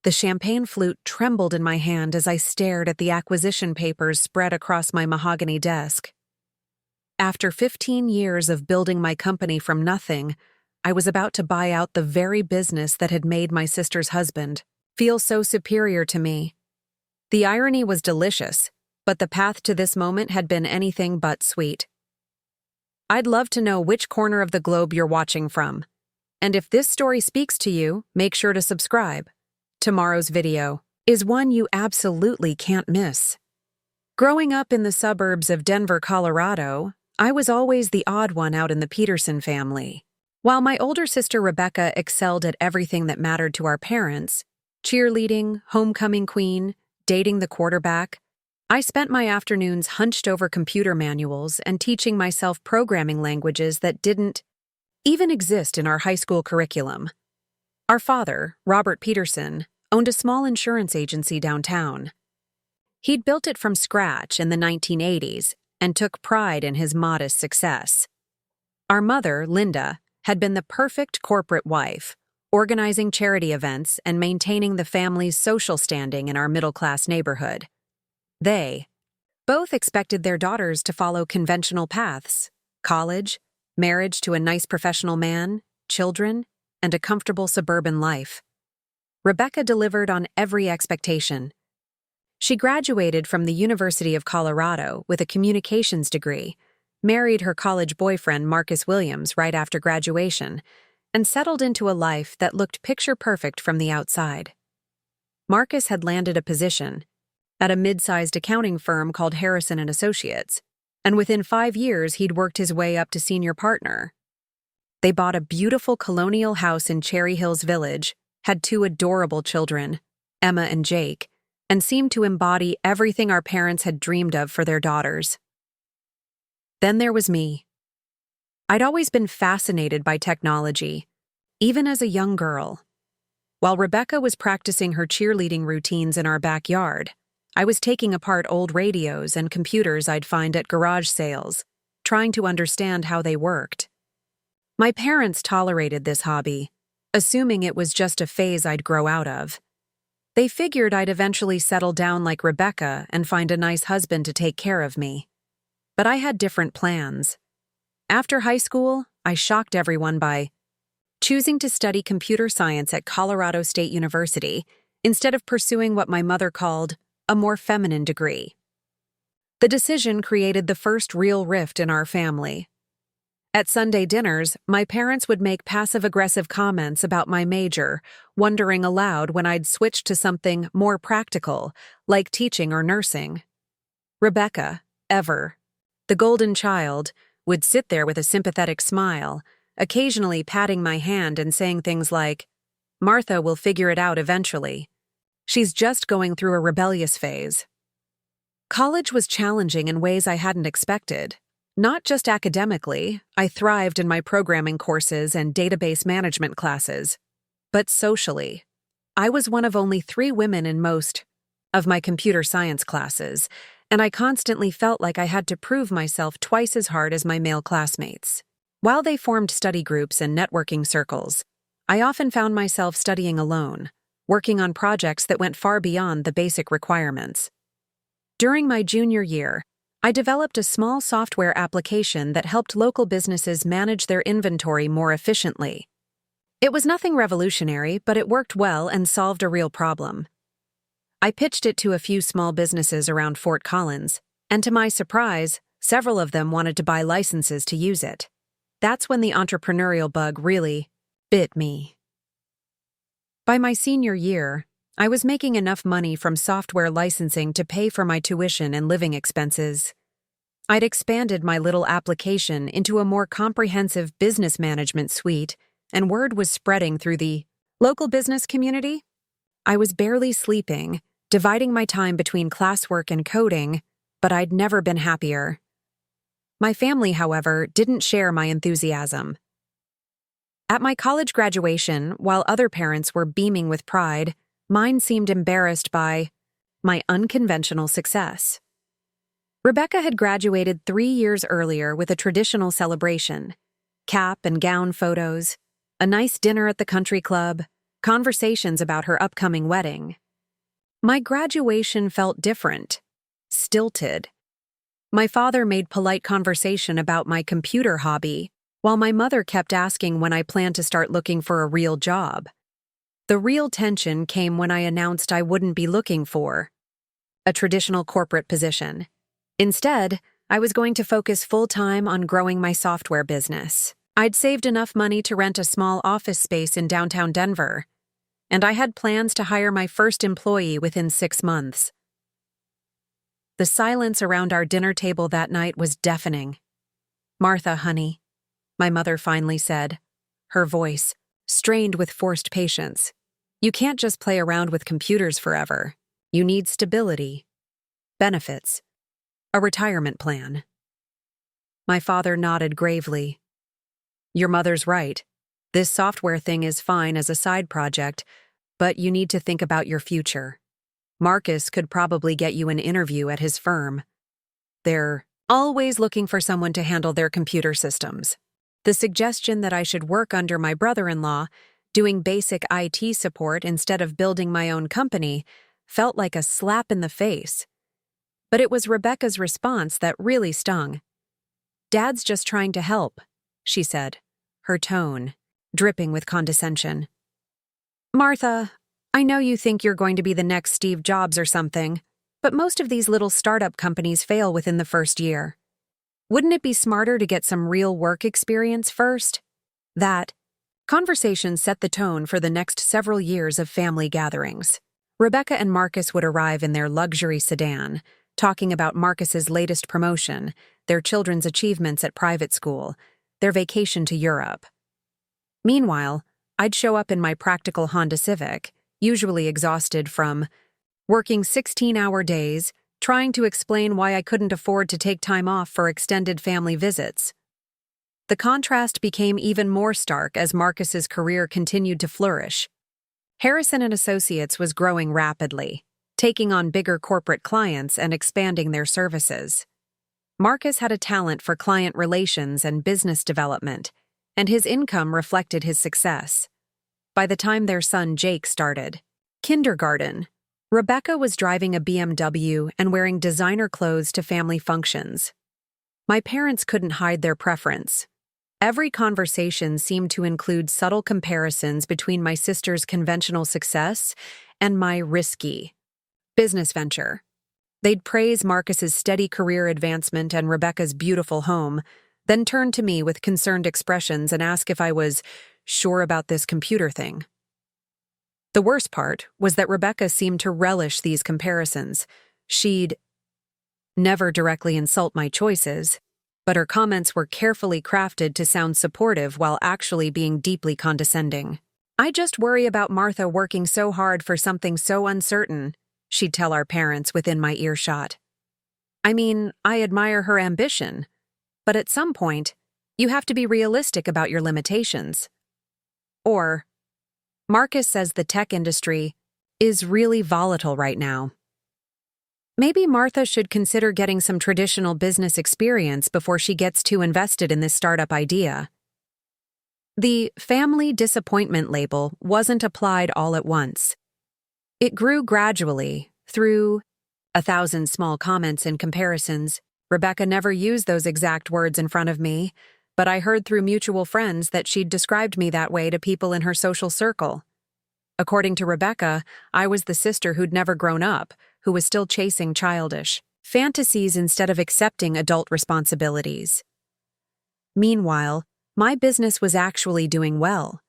The champagne flute trembled in my hand as I stared at the acquisition papers spread across my mahogany desk. After 15 years of building my company from nothing, I was about to buy out the very business that had made my sister's husband feel so superior to me. The irony was delicious, but the path to this moment had been anything but sweet. I'd love to know which corner of the globe you're watching from. And if this story speaks to you, make sure to subscribe. Tomorrow's video is one you absolutely can't miss. Growing up in the suburbs of Denver, Colorado, I was always the odd one out in the Peterson family. While my older sister Rebecca excelled at everything that mattered to our parents, cheerleading, homecoming queen, dating the quarterback, I spent my afternoons hunched over computer manuals and teaching myself programming languages that didn't even exist in our high school curriculum. Our father, Robert Peterson, owned a small insurance agency downtown. He'd built it from scratch in the 1980s and took pride in his modest success. Our mother, Linda, had been the perfect corporate wife, organizing charity events and maintaining the family's social standing in our middle-class neighborhood. They both expected their daughters to follow conventional paths: college, marriage to a nice professional man, children, and a comfortable suburban life. Rebecca delivered on every expectation. She graduated from the University of Colorado with a communications degree, married her college boyfriend Marcus Williams right after graduation, and settled into a life that looked picture-perfect from the outside. Marcus had landed a position at a mid-sized accounting firm called Harrison & Associates, and within 5 years he'd worked his way up to senior partner. They bought a beautiful colonial house in Cherry Hills Village, had 2 adorable children, Emma and Jake, and seemed to embody everything our parents had dreamed of for their daughters. Then there was me. I'd always been fascinated by technology, even as a young girl. While Rebecca was practicing her cheerleading routines in our backyard, I was taking apart old radios and computers I'd find at garage sales, trying to understand how they worked. My parents tolerated this hobby, assuming it was just a phase I'd grow out of. They figured I'd eventually settle down like Rebecca and find a nice husband to take care of me. But I had different plans. After high school, I shocked everyone by choosing to study computer science at Colorado State University instead of pursuing what my mother called a more feminine degree. The decision created the first real rift in our family. At Sunday dinners, my parents would make passive-aggressive comments about my major, wondering aloud when I'd switch to something more practical, like teaching or nursing. Rebecca, ever, the golden child, would sit there with a sympathetic smile, occasionally patting my hand and saying things like, "Martha will figure it out eventually. She's just going through a rebellious phase." College was challenging in ways I hadn't expected. Not just academically, I thrived in my programming courses and database management classes, but socially. I was one of only 3 women in most of my computer science classes, and I constantly felt like I had to prove myself twice as hard as my male classmates. While they formed study groups and networking circles, I often found myself studying alone, working on projects that went far beyond the basic requirements. During my junior year, I developed a small software application that helped local businesses manage their inventory more efficiently. It was nothing revolutionary, but it worked well and solved a real problem. I pitched it to a few small businesses around Fort Collins, and to my surprise, several of them wanted to buy licenses to use it. That's when the entrepreneurial bug really bit me. By my senior year, I was making enough money from software licensing to pay for my tuition and living expenses. I'd expanded my little application into a more comprehensive business management suite, and word was spreading through the local business community. I was barely sleeping, dividing my time between classwork and coding, but I'd never been happier. My family, however, didn't share my enthusiasm. At my college graduation, while other parents were beaming with pride, mine seemed embarrassed by my unconventional success. Rebecca had graduated 3 years earlier with a traditional celebration: cap and gown photos, a nice dinner at the country club, conversations about her upcoming wedding. My graduation felt different, stilted. My father made polite conversation about my computer hobby, while my mother kept asking when I planned to start looking for a real job. The real tension came when I announced I wouldn't be looking for a traditional corporate position. Instead, I was going to focus full-time on growing my software business. I'd saved enough money to rent a small office space in downtown Denver, and I had plans to hire my first employee within 6 months. The silence around our dinner table that night was deafening. "Martha, honey," my mother finally said, her voice strained with forced patience. "You can't just play around with computers forever. You need stability, benefits, a retirement plan." My father nodded gravely. "Your mother's right. This software thing is fine as a side project, but you need to think about your future. Marcus could probably get you an interview at his firm. They're always looking for someone to handle their computer systems." The suggestion that I should work under my brother-in-law, doing basic IT support instead of building my own company, felt like a slap in the face. But it was Rebecca's response that really stung. "Dad's just trying to help," she said, her tone dripping with condescension. "Martha, I know you think you're going to be the next Steve Jobs or something, but most of these little startup companies fail within the first year. Wouldn't it be smarter to get some real work experience first?" That conversation set the tone for the next several years of family gatherings. Rebecca and Marcus would arrive in their luxury sedan, talking about Marcus's latest promotion, their children's achievements at private school, their vacation to Europe. Meanwhile, I'd show up in my practical Honda Civic, usually exhausted from working 16-hour days, trying to explain why I couldn't afford to take time off for extended family visits. The contrast became even more stark as Marcus's career continued to flourish. Harrison and Associates was growing rapidly, taking on bigger corporate clients and expanding their services. Marcus had a talent for client relations and business development, and his income reflected his success. By the time their son Jake started kindergarten, Rebecca was driving a BMW and wearing designer clothes to family functions. My parents couldn't hide their preference. Every conversation seemed to include subtle comparisons between my sister's conventional success and my risky business venture. They'd praise Marcus's steady career advancement and Rebecca's beautiful home, then turn to me with concerned expressions and ask if I was sure about this computer thing. The worst part was that Rebecca seemed to relish these comparisons. She'd never directly insult my choices, but her comments were carefully crafted to sound supportive while actually being deeply condescending. "I just worry about Martha working so hard for something so uncertain," she'd tell our parents within my earshot. "I mean, I admire her ambition, but at some point, you have to be realistic about your limitations." Or, "Marcus says the tech industry is really volatile right now. Maybe Martha should consider getting some traditional business experience before she gets too invested in this startup idea." The family disappointment label wasn't applied all at once. It grew gradually, through 1,000 small comments and comparisons. Rebecca never used those exact words in front of me, but I heard through mutual friends that she'd described me that way to people in her social circle. According to Rebecca, I was the sister who'd never grown up, who was still chasing childish fantasies instead of accepting adult responsibilities. Meanwhile, my business was actually doing well.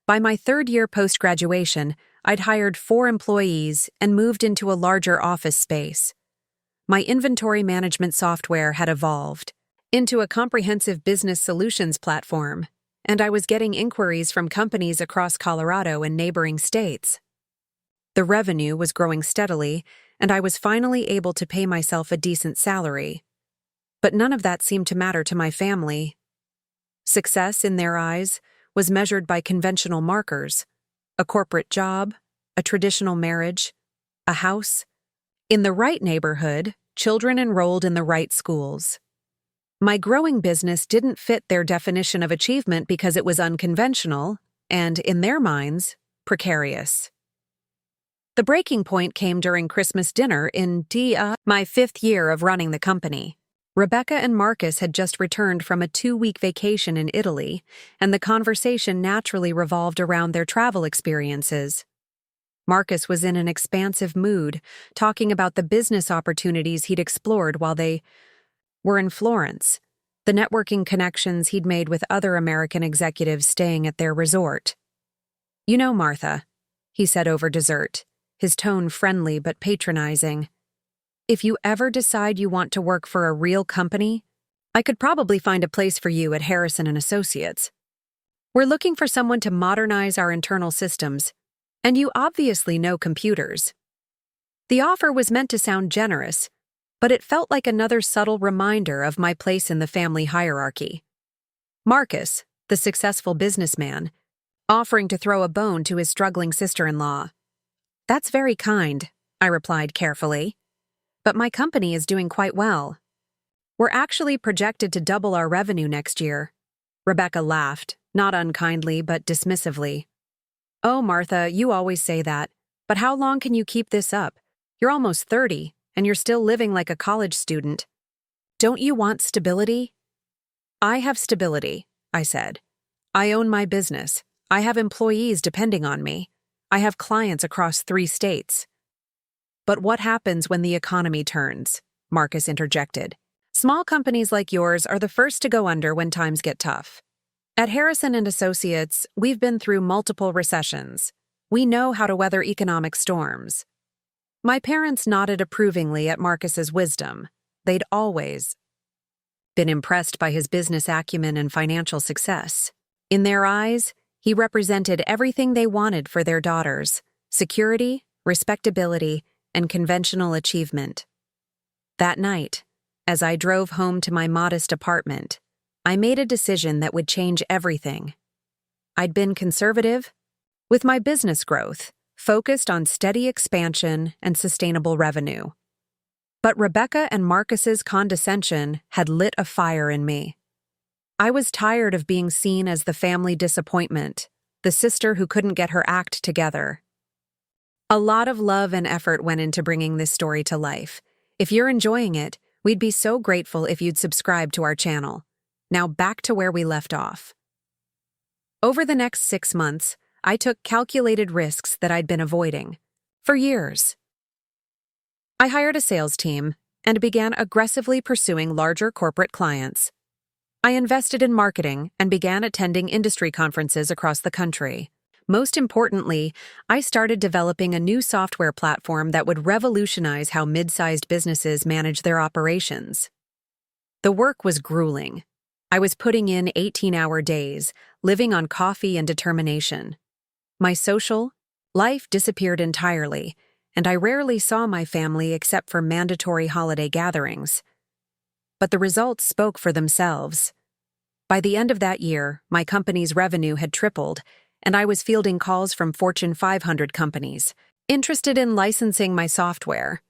By my 3rd year post-graduation, I'd hired 4 employees and moved into a larger office space. My inventory management software had evolved into a comprehensive business solutions platform, and I was getting inquiries from companies across Colorado and neighboring states. The revenue was growing steadily, and I was finally able to pay myself a decent salary. But none of that seemed to matter to my family. Success, in their eyes, was measured by conventional markers: a corporate job, a traditional marriage, a house, in the right neighborhood, children enrolled in the right schools. My growing business didn't fit their definition of achievement because it was unconventional and, in their minds, precarious. The breaking point came during Christmas dinner in my 5th year of running the company. Rebecca and Marcus had just returned from a 2-week vacation in Italy, and the conversation naturally revolved around their travel experiences. Marcus was in an expansive mood, talking about the business opportunities he'd explored while they were in Florence, the networking connections he'd made with other American executives staying at their resort. "You know, Martha," he said over dessert, his tone friendly but patronizing, "if you ever decide you want to work for a real company, I could probably find a place for you at Harrison and Associates. We're looking for someone to modernize our internal systems, and you obviously know computers." The offer was meant to sound generous, but it felt like another subtle reminder of my place in the family hierarchy. Marcus, the successful businessman, offering to throw a bone to his struggling sister-in-law. "That's very kind," I replied carefully. "But my company is doing quite well. We're actually projected to double our revenue next year." Rebecca laughed, not unkindly but dismissively. "Oh, Martha, you always say that. But how long can you keep this up? You're almost 30, and you're still living like a college student. Don't you want stability?" "I have stability," I said. "I own my business. I have employees depending on me. I have clients across 3 states." "But what happens when the economy turns?" Marcus interjected. "Small companies like yours are the first to go under when times get tough. At Harrison and Associates, we've been through multiple recessions. We know how to weather economic storms." My parents nodded approvingly at Marcus's wisdom. They'd always been impressed by his business acumen and financial success. In their eyes, he represented everything they wanted for their daughters: security, respectability, and conventional achievement. That night, as I drove home to my modest apartment, I made a decision that would change everything. I'd been conservative, with my business growth focused on steady expansion and sustainable revenue. But Rebecca and Marcus's condescension had lit a fire in me. I was tired of being seen as the family disappointment, the sister who couldn't get her act together. A lot of love and effort went into bringing this story to life. If you're enjoying it, we'd be so grateful if you'd subscribe to our channel. Now back to where we left off. Over the next 6 months, I took calculated risks that I'd been avoiding for years. I hired a sales team and began aggressively pursuing larger corporate clients. I invested in marketing and began attending industry conferences across the country. Most importantly, I started developing a new software platform that would revolutionize how mid-sized businesses manage their operations. The work was grueling. I was putting in 18-hour days, living on coffee and determination. My social life disappeared entirely, and I rarely saw my family except for mandatory holiday gatherings. But the results spoke for themselves. By the end of that year, my company's revenue had tripled, and I was fielding calls from Fortune 500 companies, interested in licensing my software.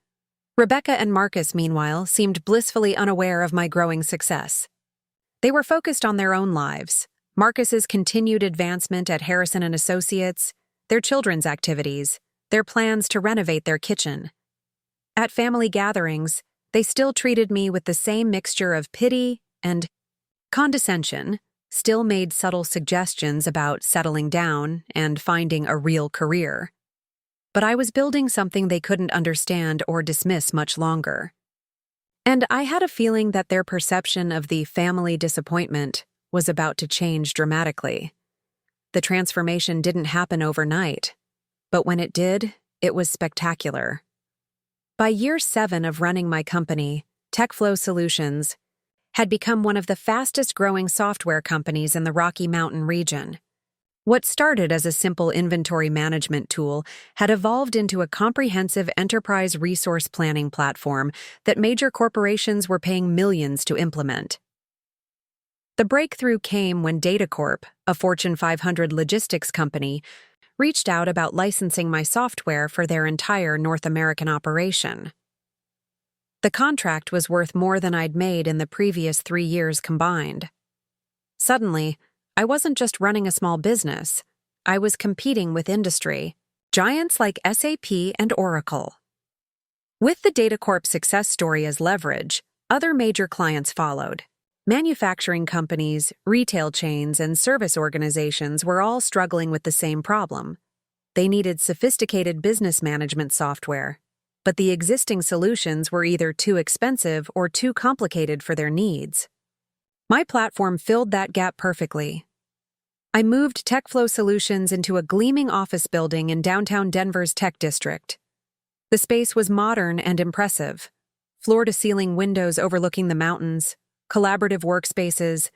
Rebecca and Marcus, meanwhile, seemed blissfully unaware of my growing success. They were focused on their own lives, Marcus's continued advancement at Harrison and Associates, their children's activities, their plans to renovate their kitchen. At family gatherings, they still treated me with the same mixture of pity and condescension, still made subtle suggestions about settling down and finding a real career. But I was building something they couldn't understand or dismiss much longer. And I had a feeling that their perception of the family disappointment was about to change dramatically. The transformation didn't happen overnight, but when it did, it was spectacular. By year 7 of running my company, TechFlow Solutions had become one of the fastest-growing software companies in the Rocky Mountain region. What started as a simple inventory management tool had evolved into a comprehensive enterprise resource planning platform that major corporations were paying millions to implement. The breakthrough came when DataCorp, a Fortune 500 logistics company, reached out about licensing my software for their entire North American operation. The contract was worth more than I'd made in the previous 3 years combined. Suddenly, I wasn't just running a small business. I was competing with industry, giants like SAP and Oracle. With the DataCorp success story as leverage, other major clients followed. Manufacturing companies, retail chains, and service organizations were all struggling with the same problem. They needed sophisticated business management software, but the existing solutions were either too expensive or too complicated for their needs. My platform filled that gap perfectly. I moved TechFlow Solutions into a gleaming office building in downtown Denver's tech district. The space was modern and impressive. Floor-to-ceiling windows overlooking the mountains, collaborative workspaces,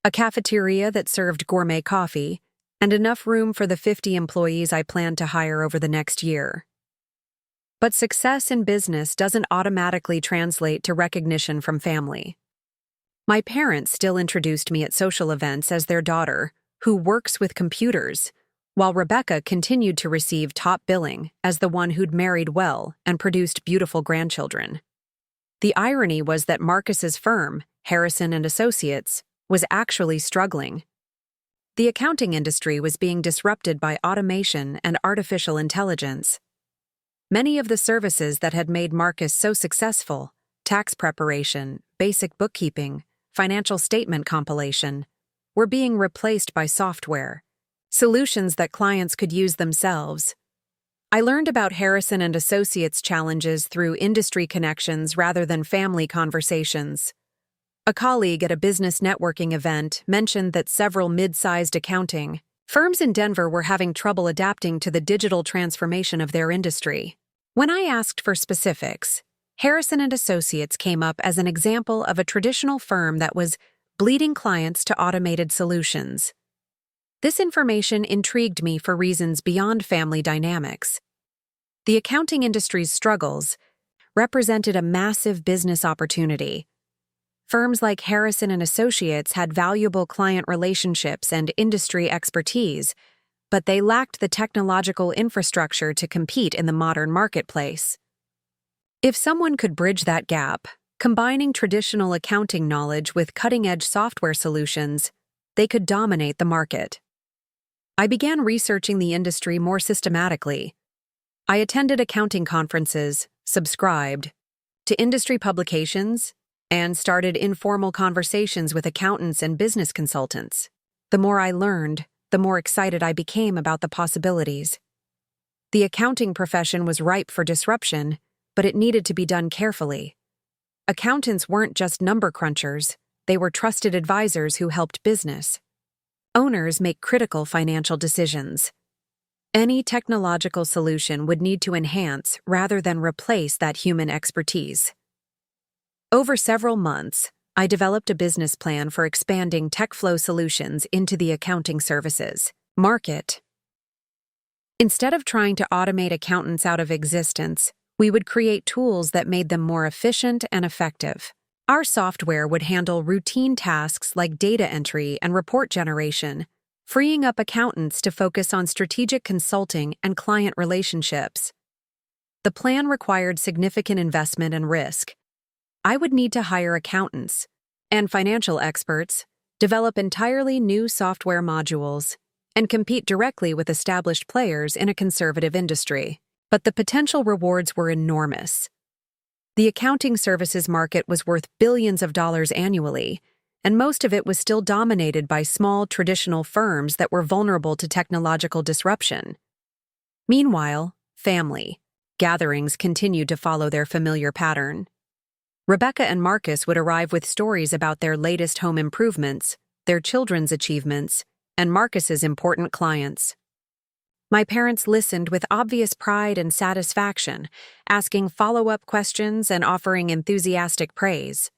a cafeteria that served gourmet coffee, and enough room for the 50 employees I planned to hire over the next year. But success in business doesn't automatically translate to recognition from family. My parents still introduced me at social events as their daughter, who works with computers, while Rebecca continued to receive top billing as the one who'd married well and produced beautiful grandchildren. The irony was that Marcus's firm, Harrison and Associates, was actually struggling. The accounting industry was being disrupted by automation and artificial intelligence. Many of the services that had made Marcus so successful, tax preparation, basic bookkeeping, financial statement compilation, were being replaced by software, solutions that clients could use themselves. I learned about Harrison and Associates' challenges through industry connections rather than family conversations. A colleague at a business networking event mentioned that several mid-sized accounting firms in Denver were having trouble adapting to the digital transformation of their industry. When I asked for specifics, Harrison and Associates came up as an example of a traditional firm that was bleeding clients to automated solutions. This information intrigued me for reasons beyond family dynamics. The accounting industry's struggles represented a massive business opportunity. Firms like Harrison and Associates had valuable client relationships and industry expertise, but they lacked the technological infrastructure to compete in the modern marketplace. If someone could bridge that gap, combining traditional accounting knowledge with cutting-edge software solutions, they could dominate the market. I began researching the industry more systematically. I attended accounting conferences, subscribed to industry publications, and started informal conversations with accountants and business consultants. The more I learned, the more excited I became about the possibilities. The accounting profession was ripe for disruption, but it needed to be done carefully. Accountants weren't just number crunchers, they were trusted advisors who helped business owners make critical financial decisions. Any technological solution would need to enhance rather than replace that human expertise. Over several months, I developed a business plan for expanding TechFlow Solutions into the accounting services market. Instead of trying to automate accountants out of existence, we would create tools that made them more efficient and effective. Our software would handle routine tasks like data entry and report generation, freeing up accountants to focus on strategic consulting and client relationships. The plan required significant investment and risk. I would need to hire accountants and financial experts, develop entirely new software modules, and compete directly with established players in a conservative industry. But the potential rewards were enormous. The accounting services market was worth billions of dollars annually, and most of it was still dominated by small, traditional firms that were vulnerable to technological disruption. Meanwhile, family gatherings continued to follow their familiar pattern. Rebecca and Marcus would arrive with stories about their latest home improvements, their children's achievements, and Marcus's important clients. My parents listened with obvious pride and satisfaction, asking follow-up questions and offering enthusiastic praise.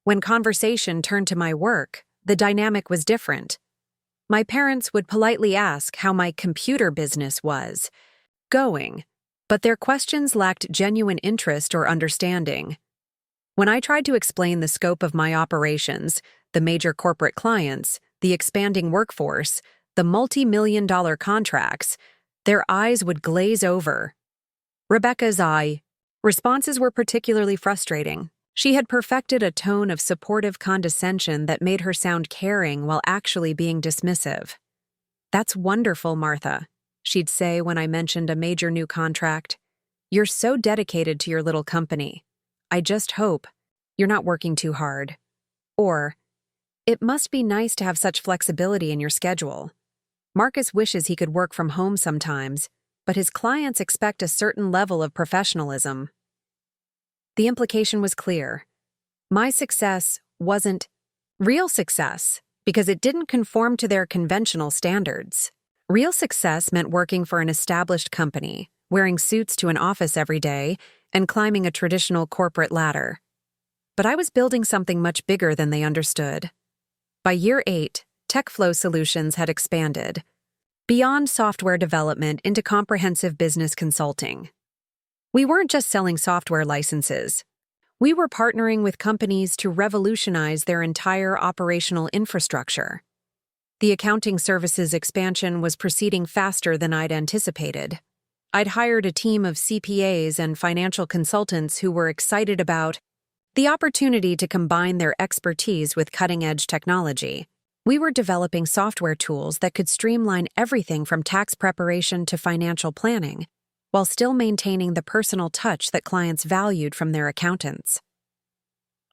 When conversation turned to my work, the dynamic was different. My parents would politely ask how my computer business was going, but their questions lacked genuine interest or understanding. When I tried to explain the scope of my operations, the major corporate clients, the expanding workforce, the multi-million-dollar contracts, their eyes would glaze over. Rebecca's responses were particularly frustrating. She had perfected a tone of supportive condescension that made her sound caring while actually being dismissive. "That's wonderful, Martha," she'd say when I mentioned a major new contract. "You're so dedicated to your little company. I just hope you're not working too hard." Or, "It must be nice to have such flexibility in your schedule. Marcus wishes he could work from home sometimes, but his clients expect a certain level of professionalism." The implication was clear. My success wasn't real success because it didn't conform to their conventional standards. Real success meant working for an established company, wearing suits to an office every day, and climbing a traditional corporate ladder. But I was building something much bigger than they understood. By year 8, TechFlow Solutions had expanded beyond software development into comprehensive business consulting. We weren't just selling software licenses. We were partnering with companies to revolutionize their entire operational infrastructure. The accounting services expansion was proceeding faster than I'd anticipated. I'd hired a team of CPAs and financial consultants who were excited about the opportunity to combine their expertise with cutting-edge technology. We were developing software tools that could streamline everything from tax preparation to financial planning, while still maintaining the personal touch that clients valued from their accountants.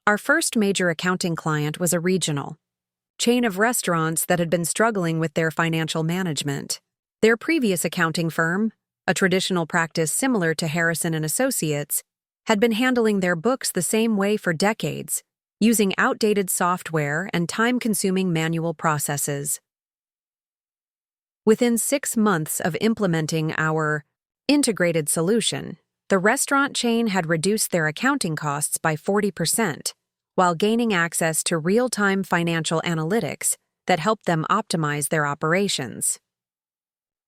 Our first major accounting client was a regional chain of restaurants that had been struggling with their financial management. Their previous accounting firm, a traditional practice similar to Harrison and Associates, had been handling their books the same way for decades, using outdated software and time-consuming manual processes. Within 6 months of implementing our integrated solution, the restaurant chain had reduced their accounting costs by 40%, while gaining access to real-time financial analytics that helped them optimize their operations.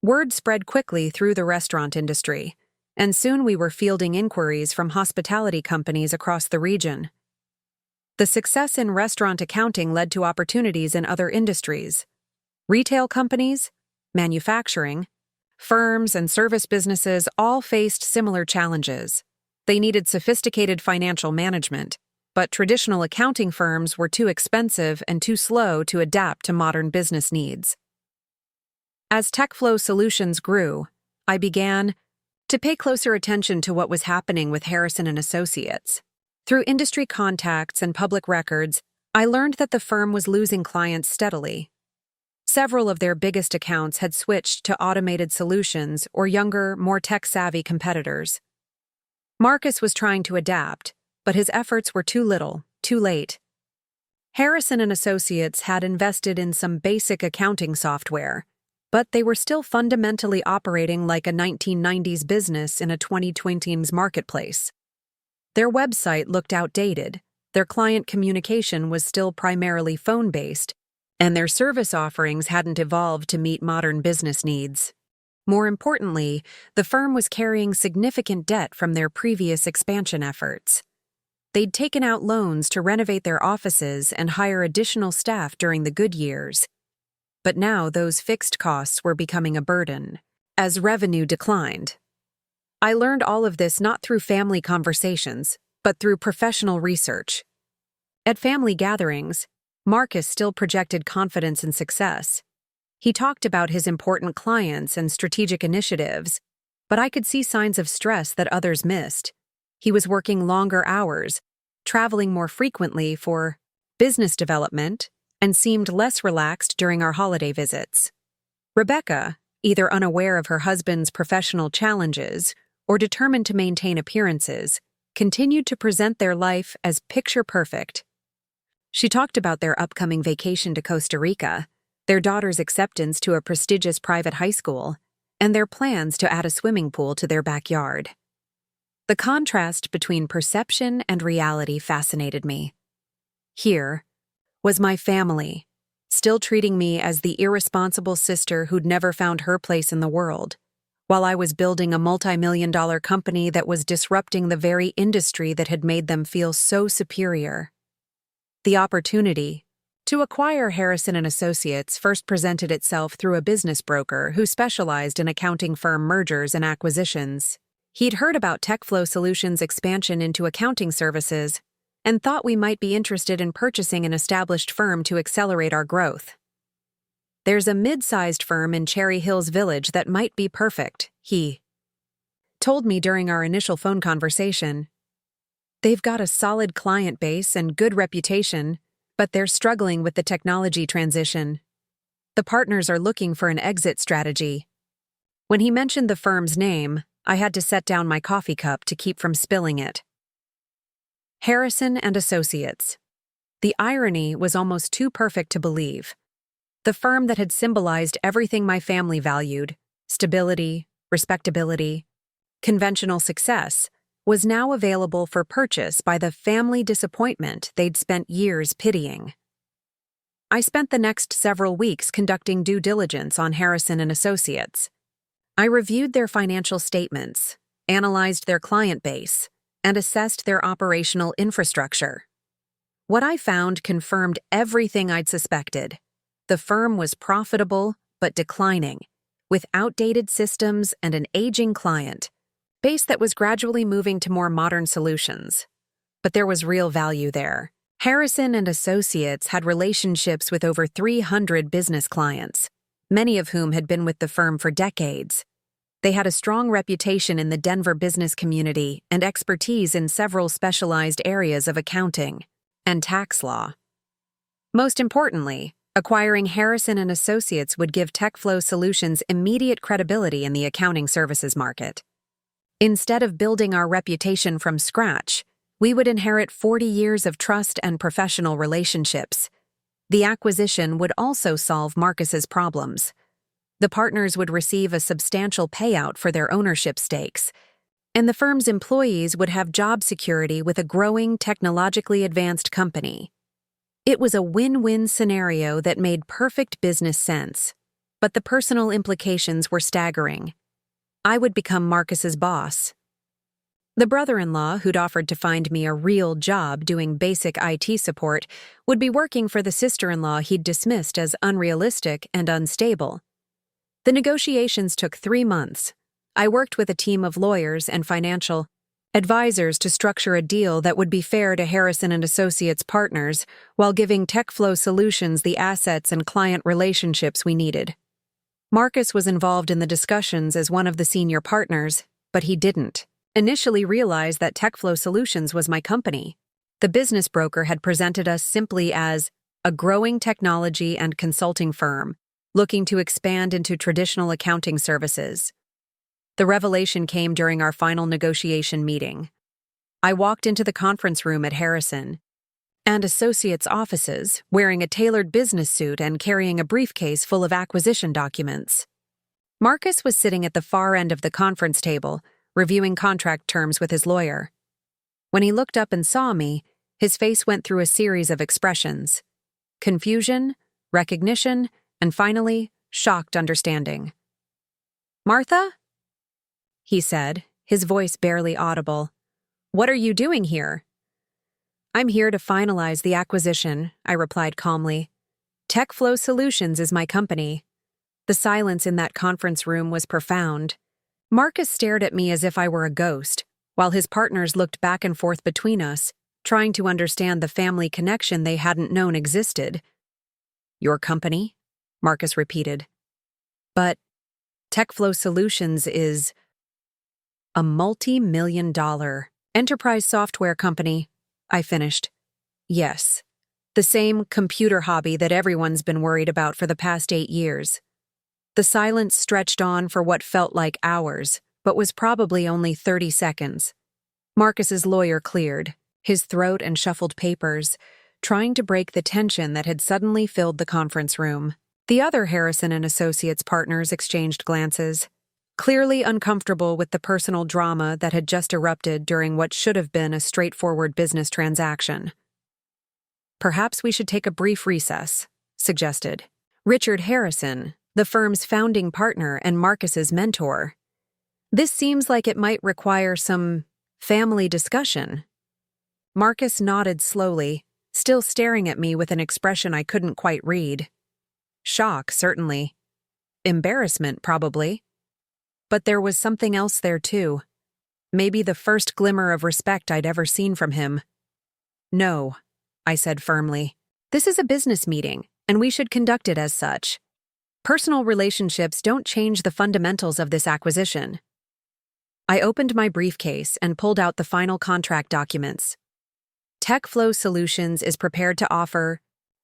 Word spread quickly through the restaurant industry, and soon we were fielding inquiries from hospitality companies across the region. The success in restaurant accounting led to opportunities in other industries. Retail companies, manufacturing, firms, and service businesses all faced similar challenges. They needed sophisticated financial management, but traditional accounting firms were too expensive and too slow to adapt to modern business needs. As TechFlow Solutions grew, I began to pay closer attention to what was happening with Harrison and Associates. Through industry contacts and public records, I learned that the firm was losing clients steadily. Several of their biggest accounts had switched to automated solutions or younger, more tech-savvy competitors. Marcus was trying to adapt, but his efforts were too little, too late. Harrison and Associates had invested in some basic accounting software, but they were still fundamentally operating like a 1990s business in a 2020s marketplace. Their website looked outdated, their client communication was still primarily phone-based, and their service offerings hadn't evolved to meet modern business needs. More importantly, the firm was carrying significant debt from their previous expansion efforts. They'd taken out loans to renovate their offices and hire additional staff during the good years. But now those fixed costs were becoming a burden, as revenue declined. I learned all of this not through family conversations, but through professional research. At family gatherings, Marcus still projected confidence and success. He talked about his important clients and strategic initiatives, but I could see signs of stress that others missed. He was working longer hours, traveling more frequently for business development, and seemed less relaxed during our holiday visits. Rebecca, either unaware of her husband's professional challenges or determined to maintain appearances, continued to present their life as picture-perfect. She talked about their upcoming vacation to Costa Rica, their daughter's acceptance to a prestigious private high school, and their plans to add a swimming pool to their backyard. The contrast between perception and reality fascinated me. Here was my family, still treating me as the irresponsible sister who'd never found her place in the world, while I was building a multi-million-dollar company that was disrupting the very industry that had made them feel so superior. The opportunity to acquire Harrison and Associates first presented itself through a business broker who specialized in accounting firm mergers and acquisitions. He'd heard about TechFlow Solutions' expansion into accounting services and thought we might be interested in purchasing an established firm to accelerate our growth. "There's a mid-sized firm in Cherry Hills Village that might be perfect," he told me during our initial phone conversation. "They've got a solid client base and good reputation, but they're struggling with the technology transition. The partners are looking for an exit strategy." When he mentioned the firm's name, I had to set down my coffee cup to keep from spilling it. Harrison and Associates. The irony was almost too perfect to believe. The firm that had symbolized everything my family valued, stability, respectability, conventional success, was now available for purchase by the family disappointment they'd spent years pitying. I spent the next several weeks conducting due diligence on Harrison and Associates. I reviewed their financial statements, analyzed their client base, and assessed their operational infrastructure. What I found confirmed everything I'd suspected. The firm was profitable but declining, with outdated systems and an aging client base that was gradually moving to more modern solutions. But there was real value there. Harrison and Associates had relationships with over 300 business clients, many of whom had been with the firm for decades. They had a strong reputation in the Denver business community and expertise in several specialized areas of accounting and tax law. Most importantly, acquiring Harrison and Associates would give TechFlow Solutions immediate credibility in the accounting services market. Instead of building our reputation from scratch, we would inherit 40 years of trust and professional relationships. The acquisition would also solve Marcus's problems. The partners would receive a substantial payout for their ownership stakes, and the firm's employees would have job security with a growing, technologically advanced company. It was a win-win scenario that made perfect business sense, but the personal implications were staggering. I would become Marcus's boss. The brother-in-law who'd offered to find me a real job doing basic IT support would be working for the sister-in-law he'd dismissed as unrealistic and unstable. The negotiations took 3 months. I worked with a team of lawyers and financial advisors to structure a deal that would be fair to Harrison and Associates partners while giving TechFlow Solutions the assets and client relationships we needed. Marcus was involved in the discussions as one of the senior partners, but he didn't initially realize that TechFlow Solutions was my company. The business broker had presented us simply as a growing technology and consulting firm looking to expand into traditional accounting services. The revelation came during our final negotiation meeting. I walked into the conference room at Harrison and Associates' offices, wearing a tailored business suit and carrying a briefcase full of acquisition documents. Marcus was sitting at the far end of the conference table, reviewing contract terms with his lawyer. When he looked up and saw me, his face went through a series of expressions: confusion, recognition, and finally, shocked understanding. "Martha?" he said, his voice barely audible. "What are you doing here?" "I'm here to finalize the acquisition," I replied calmly. "TechFlow Solutions is my company." The silence in that conference room was profound. Marcus stared at me as if I were a ghost, while his partners looked back and forth between us, trying to understand the family connection they hadn't known existed. "Your company?" Marcus repeated. "But TechFlow Solutions is a multi-million-dollar enterprise software company," I finished. "Yes, the same computer hobby that everyone's been worried about for the past 8 years. The silence stretched on for what felt like hours, but was probably only 30 seconds. Marcus's lawyer cleared, his throat and shuffled papers, trying to break the tension that had suddenly filled the conference room. The other Harrison and Associates partners exchanged glances, clearly uncomfortable with the personal drama that had just erupted during what should have been a straightforward business transaction. "Perhaps we should take a brief recess," suggested Richard Harrison, the firm's founding partner and Marcus's mentor. "This seems like it might require some family discussion." Marcus nodded slowly, still staring at me with an expression I couldn't quite read. Shock, certainly. Embarrassment, probably. But there was something else there, too. Maybe the first glimmer of respect I'd ever seen from him. "No," I said firmly. "This is a business meeting, and we should conduct it as such." Personal relationships don't change the fundamentals of this acquisition. I opened my briefcase and pulled out the final contract documents. TechFlow Solutions is prepared to offer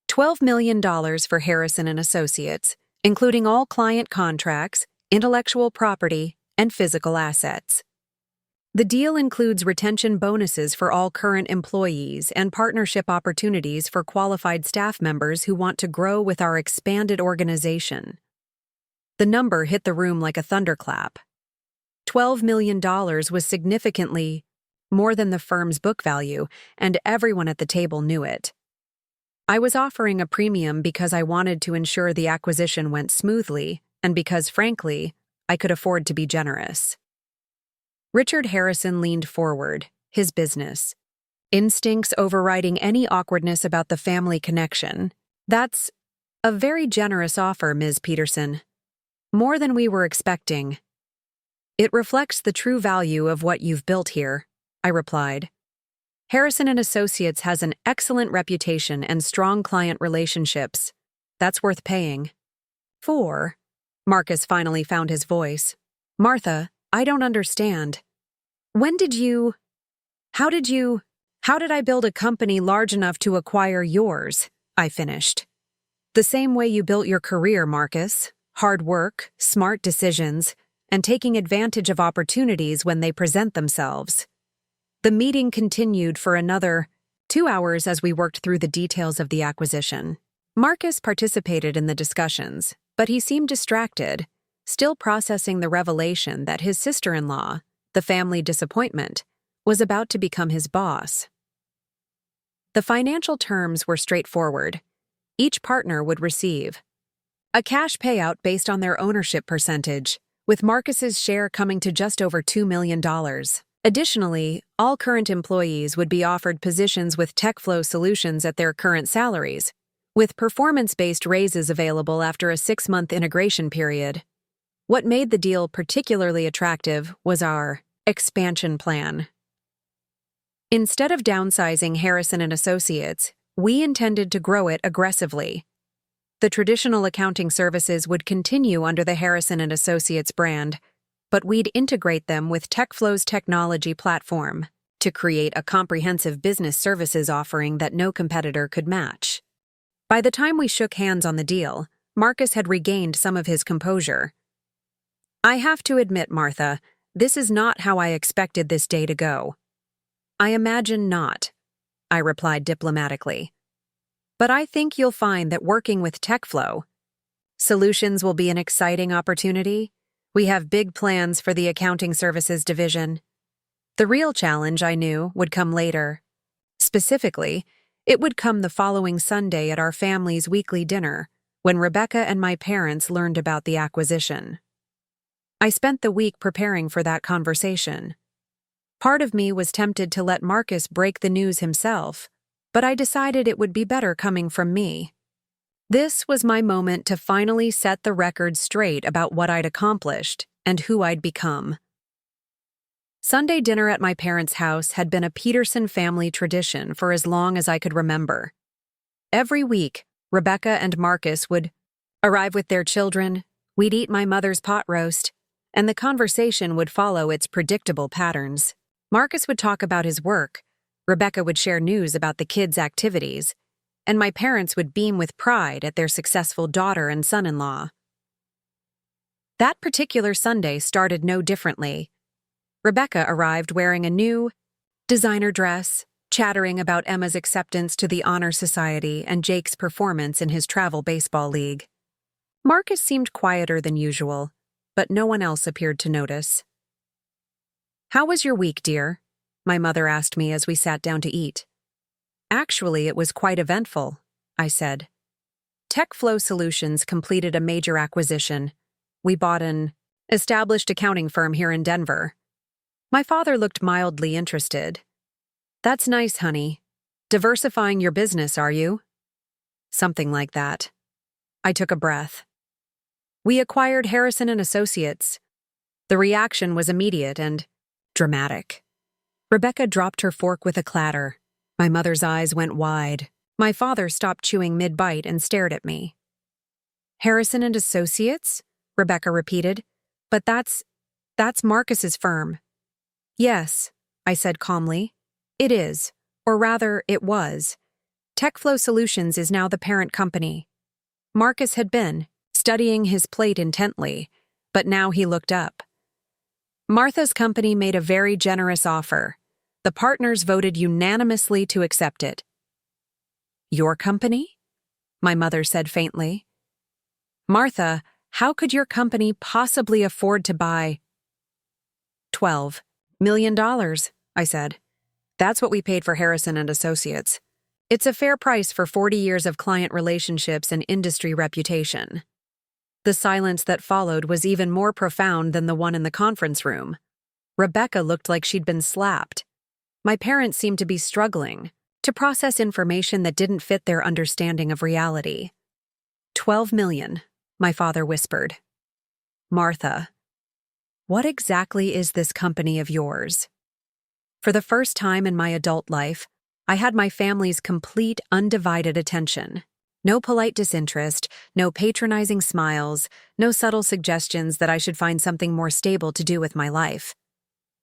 $12 million for Harrison and Associates, including all client contracts, intellectual property, and physical assets. The deal includes retention bonuses for all current employees and partnership opportunities for qualified staff members who want to grow with our expanded organization. The number hit the room like a thunderclap. $12 million was significantly more than the firm's book value, and everyone at the table knew it. I was offering a premium because I wanted to ensure the acquisition went smoothly, and because, frankly, I could afford to be generous. Richard Harrison leaned forward, his business instincts overriding any awkwardness about the family connection. "That's a very generous offer, Ms. Peterson. More than we were expecting." "It reflects the true value of what you've built here," I replied. "Harrison and Associates has an excellent reputation and strong client relationships. That's worth paying." "For?" Marcus finally found his voice. "Martha, I don't understand. How did I build a company large enough to acquire yours?" I finished. "The same way you built your career, Marcus. Hard work, smart decisions, and taking advantage of opportunities when they present themselves." The meeting continued for another 2 hours as we worked through the details of the acquisition. Marcus participated in the discussions, but he seemed distracted, still processing the revelation that his sister-in-law, the family disappointment, was about to become his boss. The financial terms were straightforward. Each partner would receive a cash payout based on their ownership percentage, with Marcus's share coming to just over $2 million. Additionally, all current employees would be offered positions with TechFlow Solutions at their current salaries, with performance-based raises available after a 6-month integration period. What made the deal particularly attractive was our expansion plan. Instead of downsizing Harrison and Associates, we intended to grow it aggressively. The traditional accounting services would continue under the Harrison and Associates brand, but we'd integrate them with TechFlow's technology platform to create a comprehensive business services offering that no competitor could match. By the time we shook hands on the deal, Marcus had regained some of his composure. "I have to admit, Martha, this is not how I expected this day to go." "I imagine not," I replied diplomatically. "But I think you'll find that working with TechFlow Solutions will be an exciting opportunity. We have big plans for the accounting services division." The real challenge, I knew, would come later. Specifically, it would come the following Sunday at our family's weekly dinner, when Rebecca and my parents learned about the acquisition. I spent the week preparing for that conversation. Part of me was tempted to let Marcus break the news himself, but I decided it would be better coming from me. This was my moment to finally set the record straight about what I'd accomplished and who I'd become. Sunday dinner at my parents' house had been a Peterson family tradition for as long as I could remember. Every week, Rebecca and Marcus would arrive with their children, we'd eat my mother's pot roast, and the conversation would follow its predictable patterns. Marcus would talk about his work, Rebecca would share news about the kids' activities, and my parents would beam with pride at their successful daughter and son-in-law. That particular Sunday started no differently. Rebecca arrived wearing a new designer dress, chattering about Emma's acceptance to the Honor Society and Jake's performance in his travel baseball league. Marcus seemed quieter than usual, but no one else appeared to notice. "How was your week, dear?" my mother asked me as we sat down to eat. "Actually, it was quite eventful," I said. TechFlow Solutions completed a major acquisition. We bought an established accounting firm here in Denver. My father looked mildly interested. "That's nice, honey. Diversifying your business, are you?" "Something like that." I took a breath. "We acquired Harrison and Associates." The reaction was immediate and dramatic. Rebecca dropped her fork with a clatter. My mother's eyes went wide. My father stopped chewing mid-bite and stared at me. Harrison and Associates? Rebecca repeated. But that's Marcus's firm. Yes, I said calmly. It is, or rather, it was. TechFlow Solutions is now the parent company. Marcus had been, studying his plate intently, but now he looked up. Martha's company made a very generous offer. The partners voted unanimously to accept it. Your company? My mother said faintly. Martha, how could your company possibly afford to buy $12 million, I said. That's what we paid for Harrison and Associates. It's a fair price for 40 years of client relationships and industry reputation. The silence that followed was even more profound than the one in the conference room. Rebecca looked like she'd been slapped. My parents seemed to be struggling to process information that didn't fit their understanding of reality. 12 million, my father whispered. Martha, what exactly is this company of yours? For the first time in my adult life, I had my family's complete, undivided attention. No polite disinterest, no patronizing smiles, no subtle suggestions that I should find something more stable to do with my life.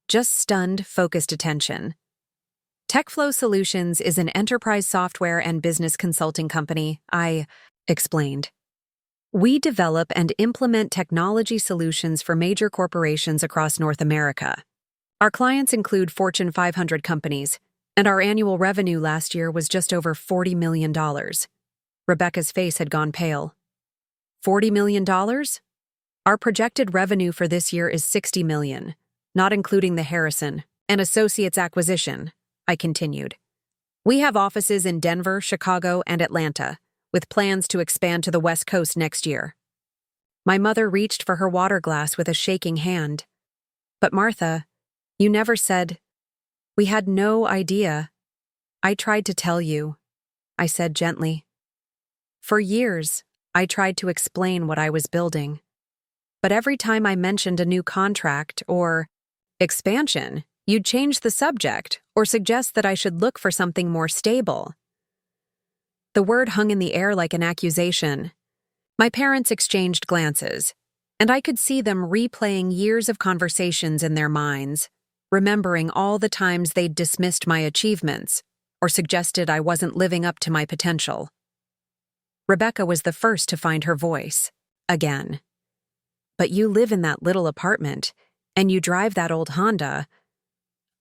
Just stunned, focused attention. TechFlow Solutions is an enterprise software and business consulting company, I explained. We develop and implement technology solutions for major corporations across North America. Our clients include Fortune 500 companies, and our annual revenue last year was just over $40 million. Rebecca's face had gone pale. $40 million? Our projected revenue for this year is $60 million, not including the Harrison and Associates acquisition, I continued. We have offices in Denver, Chicago, and Atlanta, with plans to expand to the West Coast next year. My mother reached for her water glass with a shaking hand. But Martha, you never said. We had no idea. I tried to tell you, I said gently. For years, I tried to explain what I was building. But every time I mentioned a new contract or expansion, you'd change the subject or suggest that I should look for something more stable. The word hung in the air like an accusation. My parents exchanged glances, and I could see them replaying years of conversations in their minds, remembering all the times they'd dismissed my achievements or suggested I wasn't living up to my potential. Rebecca was the first to find her voice, again. But you live in that little apartment, and you drive that old Honda.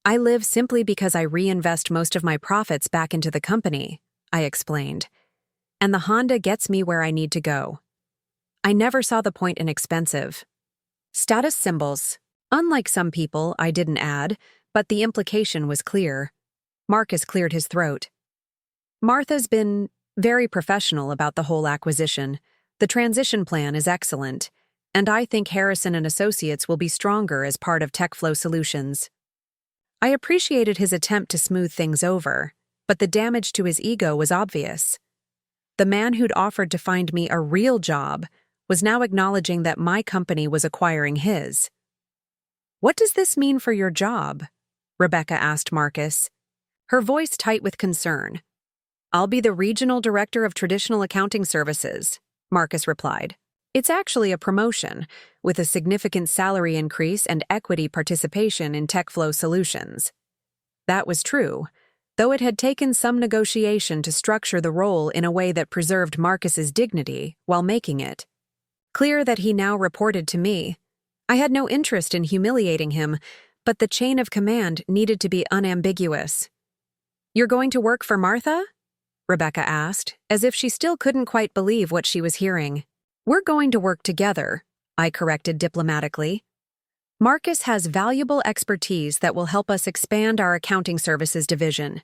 I live simply because I reinvest most of my profits back into the company, I explained. And the Honda gets me where I need to go. I never saw the point in expensive status symbols. Unlike some people, I didn't add, but the implication was clear. Marcus cleared his throat. Martha's been very professional about the whole acquisition. The transition plan is excellent, and I think Harrison and Associates will be stronger as part of TechFlow Solutions. I appreciated his attempt to smooth things over, but the damage to his ego was obvious. The man who'd offered to find me a real job was now acknowledging that my company was acquiring his. What does this mean for your job? Rebecca asked Marcus, her voice tight with concern. I'll be the Regional Director of Traditional Accounting Services, Marcus replied. It's actually a promotion, with a significant salary increase and equity participation in TechFlow Solutions. That was true, though it had taken some negotiation to structure the role in a way that preserved Marcus's dignity while making it. Clear that he now reported to me. I had no interest in humiliating him, but the chain of command needed to be unambiguous. You're going to work for Martha? Rebecca asked, as if she still couldn't quite believe what she was hearing. We're going to work together, I corrected diplomatically. Marcus has valuable expertise that will help us expand our accounting services division.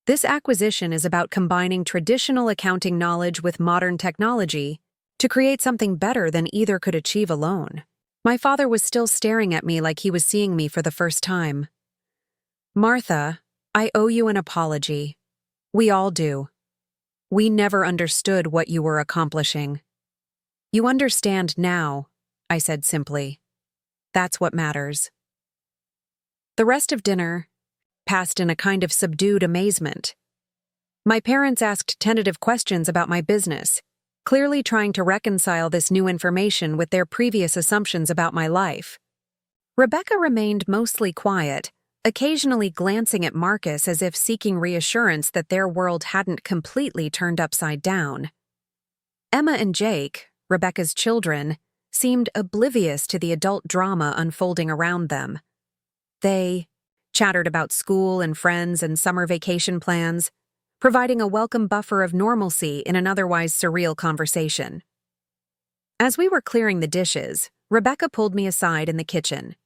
This acquisition is about combining traditional accounting knowledge with modern technology to create something better than either could achieve alone. My father was still staring at me like he was seeing me for the first time. Martha, I owe you an apology. We all do. We never understood what you were accomplishing. You understand now, I said simply. That's what matters. The rest of dinner passed in a kind of subdued amazement. My parents asked tentative questions about my business, clearly trying to reconcile this new information with their previous assumptions about my life. Rebecca remained mostly quiet, occasionally glancing at Marcus as if seeking reassurance that their world hadn't completely turned upside down. Emma and Jake, Rebecca's children, seemed oblivious to the adult drama unfolding around them. They chattered about school and friends and summer vacation plans, providing a welcome buffer of normalcy in an otherwise surreal conversation. As we were clearing the dishes, Rebecca pulled me aside in the kitchen.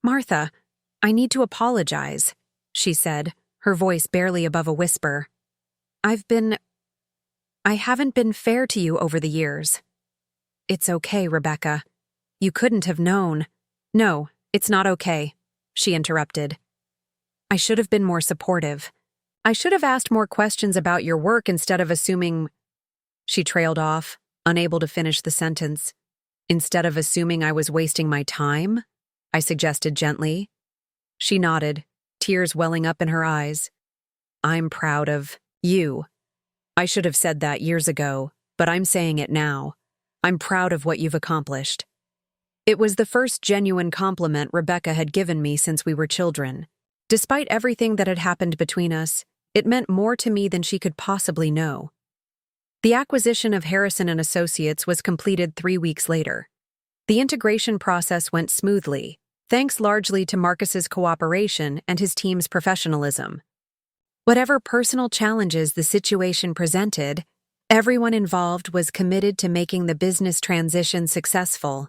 "Martha, I need to apologize," she said, her voice barely above a whisper. I haven't been fair to you over the years." "It's okay, Rebecca. You couldn't have known." "No, it's not okay," she interrupted. "I should have been more supportive. I should have asked more questions about your work instead of assuming—" She trailed off, unable to finish the sentence. "Instead of assuming I was wasting my time?" I suggested gently. She nodded, tears welling up in her eyes. "I'm proud of you. I should have said that years ago, but I'm saying it now. I'm proud of what you've accomplished." It was the first genuine compliment Rebecca had given me since we were children. Despite everything that had happened between us, it meant more to me than she could possibly know. The acquisition of Harrison & Associates was completed 3 weeks later. The integration process went smoothly, thanks largely to Marcus's cooperation and his team's professionalism. Whatever personal challenges the situation presented, everyone involved was committed to making the business transition successful.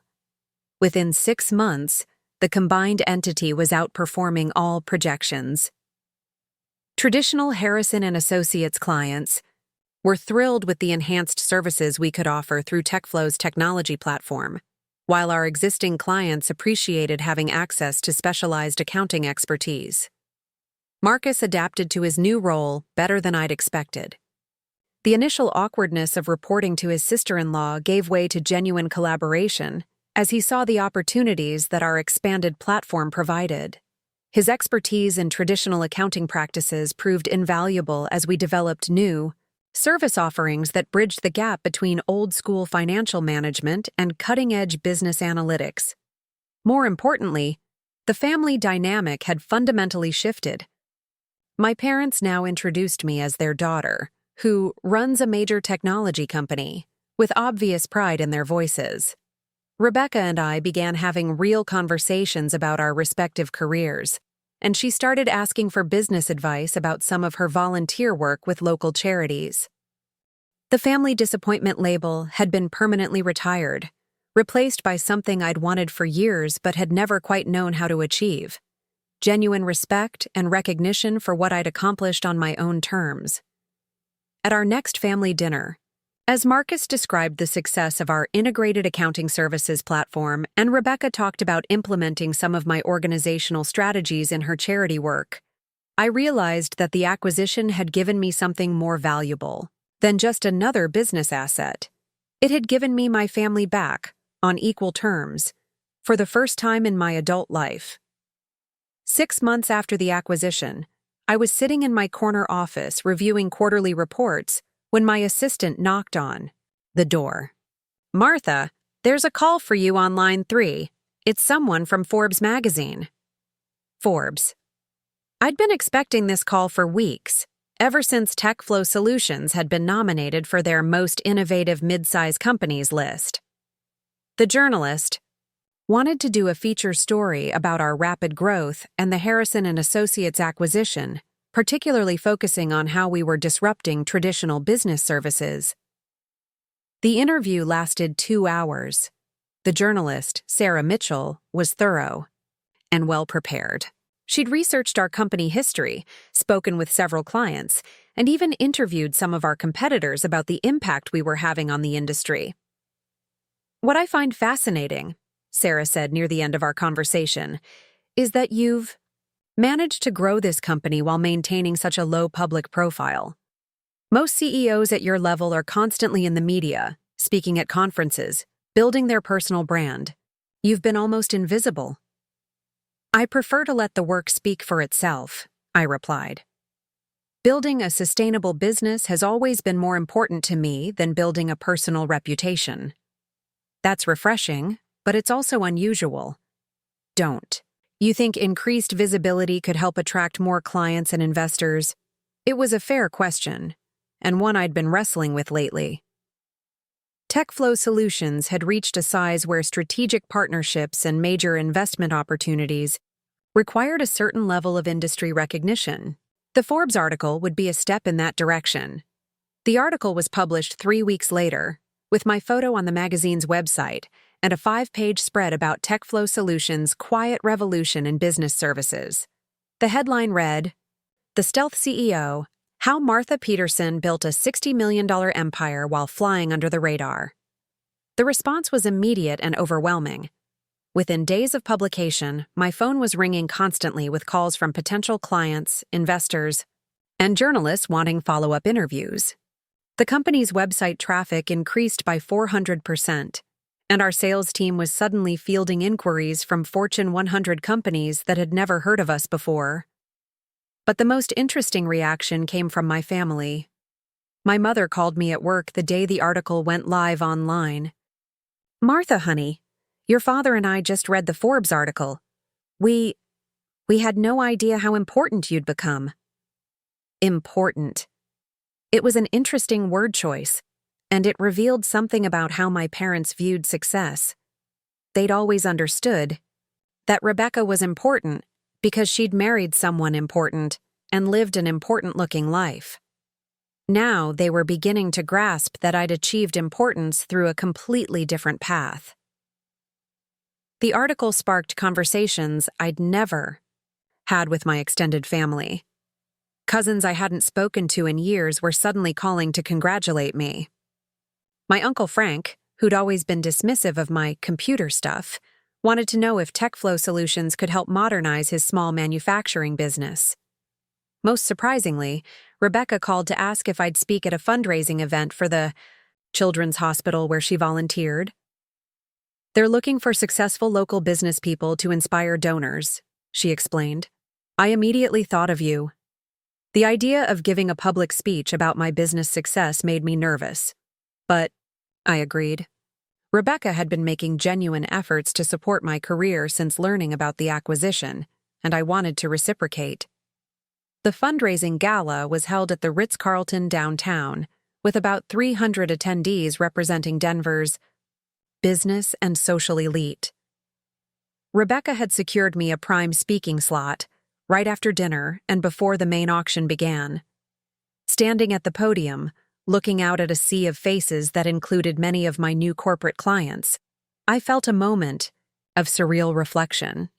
Within 6 months, the combined entity was outperforming all projections. Traditional Harrison & Associates clients were thrilled with the enhanced services we could offer through TechFlow's technology platform, while our existing clients appreciated having access to specialized accounting expertise. Marcus adapted to his new role better than I'd expected. The initial awkwardness of reporting to his sister-in-law gave way to genuine collaboration as he saw the opportunities that our expanded platform provided. His expertise in traditional accounting practices proved invaluable as we developed new service offerings that bridged the gap between old-school financial management and cutting-edge business analytics. More importantly, the family dynamic had fundamentally shifted. My parents now introduced me as their daughter, who runs a major technology company, with obvious pride in their voices. Rebecca and I began having real conversations about our respective careers, and she started asking for business advice about some of her volunteer work with local charities. The family disappointment label had been permanently retired, replaced by something I'd wanted for years but had never quite known how to achieve: genuine respect and recognition for what I'd accomplished on my own terms. At our next family dinner, as Marcus described the success of our integrated accounting services platform and Rebecca talked about implementing some of my organizational strategies in her charity work, I realized that the acquisition had given me something more valuable than just another business asset. It had given me my family back, on equal terms, for the first time in my adult life. 6 months after the acquisition, I was sitting in my corner office reviewing quarterly reports when my assistant knocked on the door. "Martha, there's a call for you on line 3. It's someone from Forbes magazine." Forbes. I'd been expecting this call for weeks, ever since TechFlow Solutions had been nominated for their Most Innovative Mid-Size Companies list. The journalist wanted to do a feature story about our rapid growth and the Harrison & Associates acquisition, particularly focusing on how we were disrupting traditional business services. The interview lasted 2 hours. The journalist, Sarah Mitchell, was thorough and well-prepared. She'd researched our company history, spoken with several clients, and even interviewed some of our competitors about the impact we were having on the industry. "What I find fascinating," Sarah said near the end of our conversation, "is that you've managed to grow this company while maintaining such a low public profile. Most CEOs at your level are constantly in the media, speaking at conferences, building their personal brand. You've been almost invisible." "I prefer to let the work speak for itself," I replied. Building a sustainable business has always been more important to me than building a personal reputation. That's refreshing, but it's also unusual. Don't. You think increased visibility could help attract more clients and investors? It was a fair question, and one I'd been wrestling with lately. TechFlow Solutions had reached a size where strategic partnerships and major investment opportunities required a certain level of industry recognition. The Forbes article would be a step in that direction. The article was published 3 weeks later, with my photo on the magazine's website and a 5-page spread about TechFlow Solutions' quiet revolution in business services. The headline read, "The Stealth CEO, How Martha Peterson Built a $60 million Empire While Flying Under the Radar." The response was immediate and overwhelming. Within days of publication, my phone was ringing constantly with calls from potential clients, investors, and journalists wanting follow-up interviews. The company's website traffic increased by 400%, and our sales team was suddenly fielding inquiries from Fortune 100 companies that had never heard of us before. But the most interesting reaction came from my family. My mother called me at work the day the article went live online. "Martha, honey, your father and I just read the Forbes article. We had no idea how important you'd become." Important. It was an interesting word choice, and it revealed something about how my parents viewed success. They'd always understood that Rebecca was important because she'd married someone important and lived an important-looking life. Now they were beginning to grasp that I'd achieved importance through a completely different path. The article sparked conversations I'd never had with my extended family. Cousins I hadn't spoken to in years were suddenly calling to congratulate me. My Uncle Frank, who'd always been dismissive of my computer stuff, wanted to know if TechFlow Solutions could help modernize his small manufacturing business. Most surprisingly, Rebecca called to ask if I'd speak at a fundraising event for the children's hospital where she volunteered. "They're looking for successful local business people to inspire donors," she explained. "I immediately thought of you." The idea of giving a public speech about my business success made me nervous. But I agreed. Rebecca had been making genuine efforts to support my career since learning about the acquisition, and I wanted to reciprocate. The fundraising gala was held at the Ritz-Carlton downtown, with about 300 attendees representing Denver's business and social elite. Rebecca had secured me a prime speaking slot right after dinner and before the main auction began. Standing at the podium, looking out at a sea of faces that included many of my new corporate clients, I felt a moment of surreal reflection.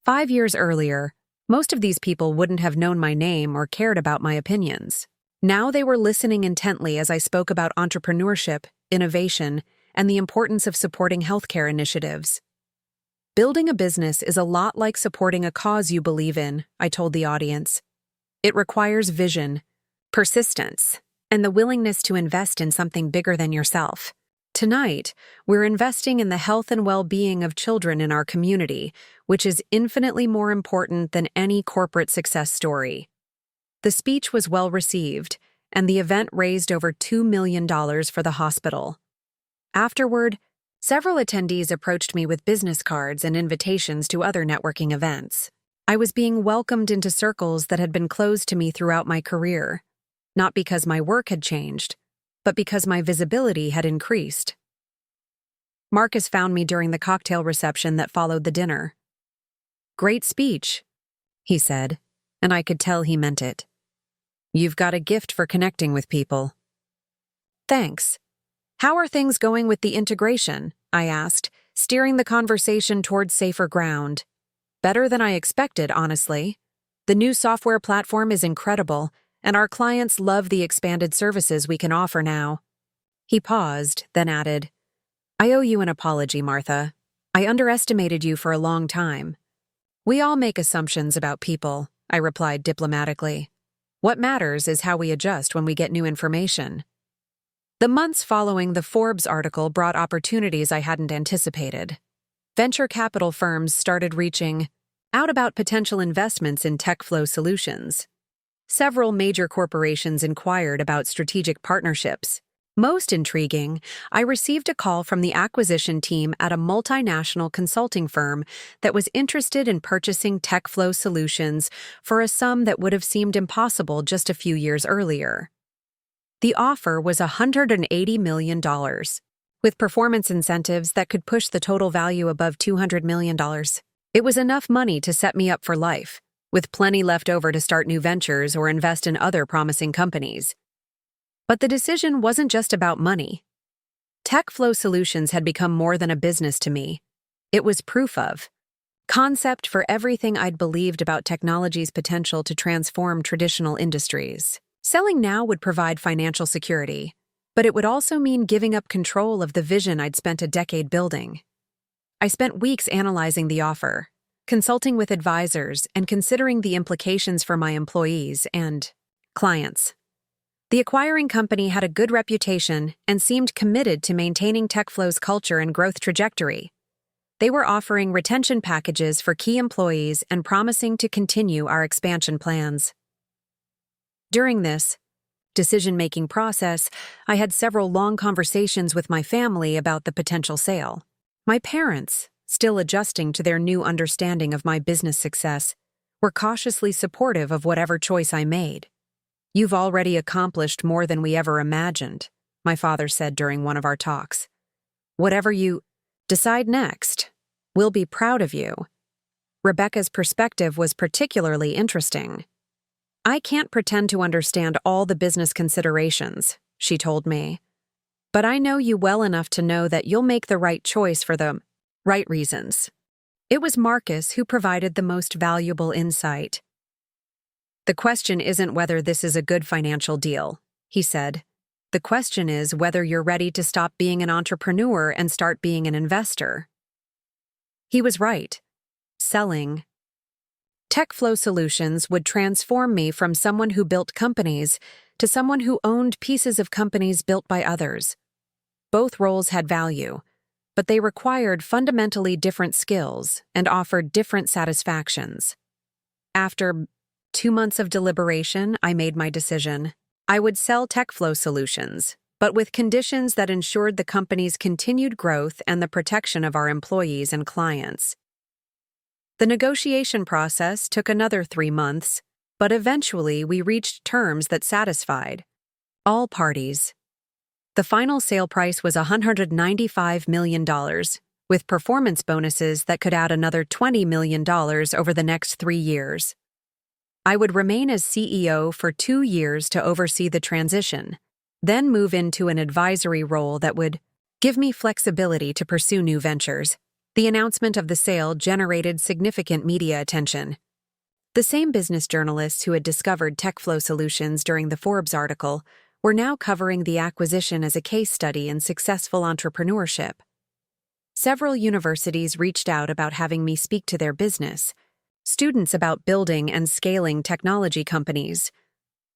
5 years earlier, most of these people wouldn't have known my name or cared about my opinions. Now they were listening intently as I spoke about entrepreneurship, innovation, and the importance of supporting healthcare initiatives. "Building a business is a lot like supporting a cause you believe in," I told the audience. "It requires vision, persistence, and the willingness to invest in something bigger than yourself. Tonight, we're investing in the health and well-being of children in our community, which is infinitely more important than any corporate success story." The speech was well received, and the event raised over $2 million for the hospital. Afterward, several attendees approached me with business cards and invitations to other networking events. I was being welcomed into circles that had been closed to me throughout my career, not because my work had changed, but because my visibility had increased. Marcus found me during the cocktail reception that followed the dinner. "Great speech," he said, and I could tell he meant it. "You've got a gift for connecting with people." "Thanks. How are things going with the integration?" I asked, steering the conversation towards safer ground. "Better than I expected, honestly. The new software platform is incredible, and our clients love the expanded services we can offer now." He paused, then added, "I owe you an apology, Martha. I underestimated you for a long time." "We all make assumptions about people," I replied diplomatically. "What matters is how we adjust when we get new information." The months following the Forbes article brought opportunities I hadn't anticipated. Venture capital firms started reaching out about potential investments in TechFlow Solutions. Several major corporations inquired about strategic partnerships. Most intriguing, I received a call from the acquisition team at a multinational consulting firm that was interested in purchasing TechFlow solutions for a sum that would have seemed impossible just a few years earlier. The offer was $180 million, with performance incentives that could push the total value above $200 million. It was enough money to set me up for life, with plenty left over to start new ventures or invest in other promising companies. But the decision wasn't just about money. TechFlow Solutions had become more than a business to me. It was proof of concept for everything I'd believed about technology's potential to transform traditional industries. Selling now would provide financial security, but it would also mean giving up control of the vision I'd spent a decade building. I spent weeks analyzing the offer, consulting with advisors, and considering the implications for my employees and clients. The acquiring company had a good reputation and seemed committed to maintaining TechFlow's culture and growth trajectory. They were offering retention packages for key employees and promising to continue our expansion plans. During this decision-making process, I had several long conversations with my family about the potential sale. My parents, still adjusting to their new understanding of my business success, were cautiously supportive of whatever choice I made. "You've already accomplished more than we ever imagined," my father said during one of our talks. "Whatever you decide next, we'll be proud of you." Rebecca's perspective was particularly interesting. "I can't pretend to understand all the business considerations," she told me, "but I know you well enough to know that you'll make the right choice for the right reasons." It was Marcus who provided the most valuable insight. "The question isn't whether this is a good financial deal," he said. "The question is whether you're ready to stop being an entrepreneur and start being an investor." He was right. Selling TechFlow Solutions would transform me from someone who built companies to someone who owned pieces of companies built by others. Both roles had value, but they required fundamentally different skills and offered different satisfactions. After 2 months of deliberation, I made my decision. I would sell TechFlow Solutions, but with conditions that ensured the company's continued growth and the protection of our employees and clients. The negotiation process took another 3 months, but eventually we reached terms that satisfied all parties. The final sale price was $195 million, with performance bonuses that could add another $20 million over the next 3 years. I would remain as CEO for 2 years to oversee the transition, then move into an advisory role that would give me flexibility to pursue new ventures. The announcement of the sale generated significant media attention. The same business journalists who had discovered TechFlow Solutions during the Forbes article were now covering the acquisition as a case study in successful entrepreneurship. Several universities reached out about having me speak to their business, students about building and scaling technology companies.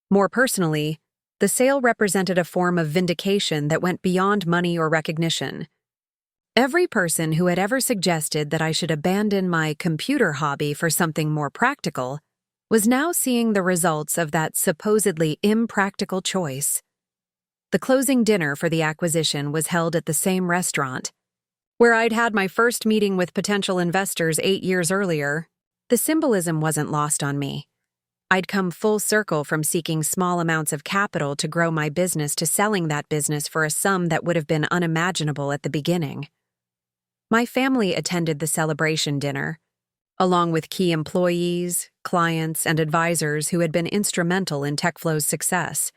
More personally, the sale represented a form of vindication that went beyond money or recognition. Every person who had ever suggested that I should abandon my computer hobby for something more practical was now seeing the results of that supposedly impractical choice. The closing dinner for the acquisition was held at the same restaurant where I'd had my first meeting with potential investors 8 years earlier. The symbolism wasn't lost on me. I'd come full circle from seeking small amounts of capital to grow my business to selling that business for a sum that would have been unimaginable at the beginning. My family attended the celebration dinner, along with key employees, clients, and advisors who had been instrumental in TechFlow's success.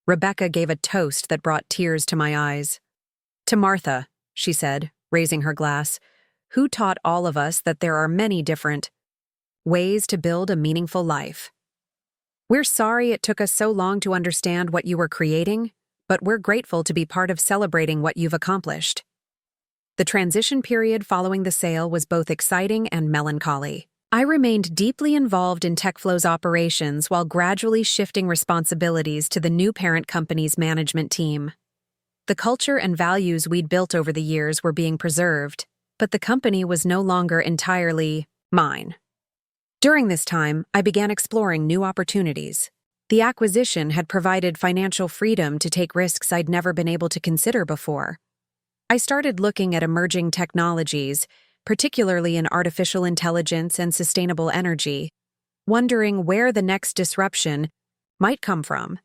Rebecca gave a toast that brought tears to my eyes. "To Martha," she said, raising her glass, "who taught all of us that there are many different ways to build a meaningful life. We're sorry it took us so long to understand what you were creating, but we're grateful to be part of celebrating what you've accomplished." The transition period following the sale was both exciting and melancholy. I remained deeply involved in TechFlow's operations while gradually shifting responsibilities to the new parent company's management team. The culture and values we'd built over the years were being preserved, but the company was no longer entirely mine. During this time, I began exploring new opportunities. The acquisition had provided financial freedom to take risks I'd never been able to consider before. I started looking at emerging technologies, particularly in artificial intelligence and sustainable energy, wondering where the next disruption might come from.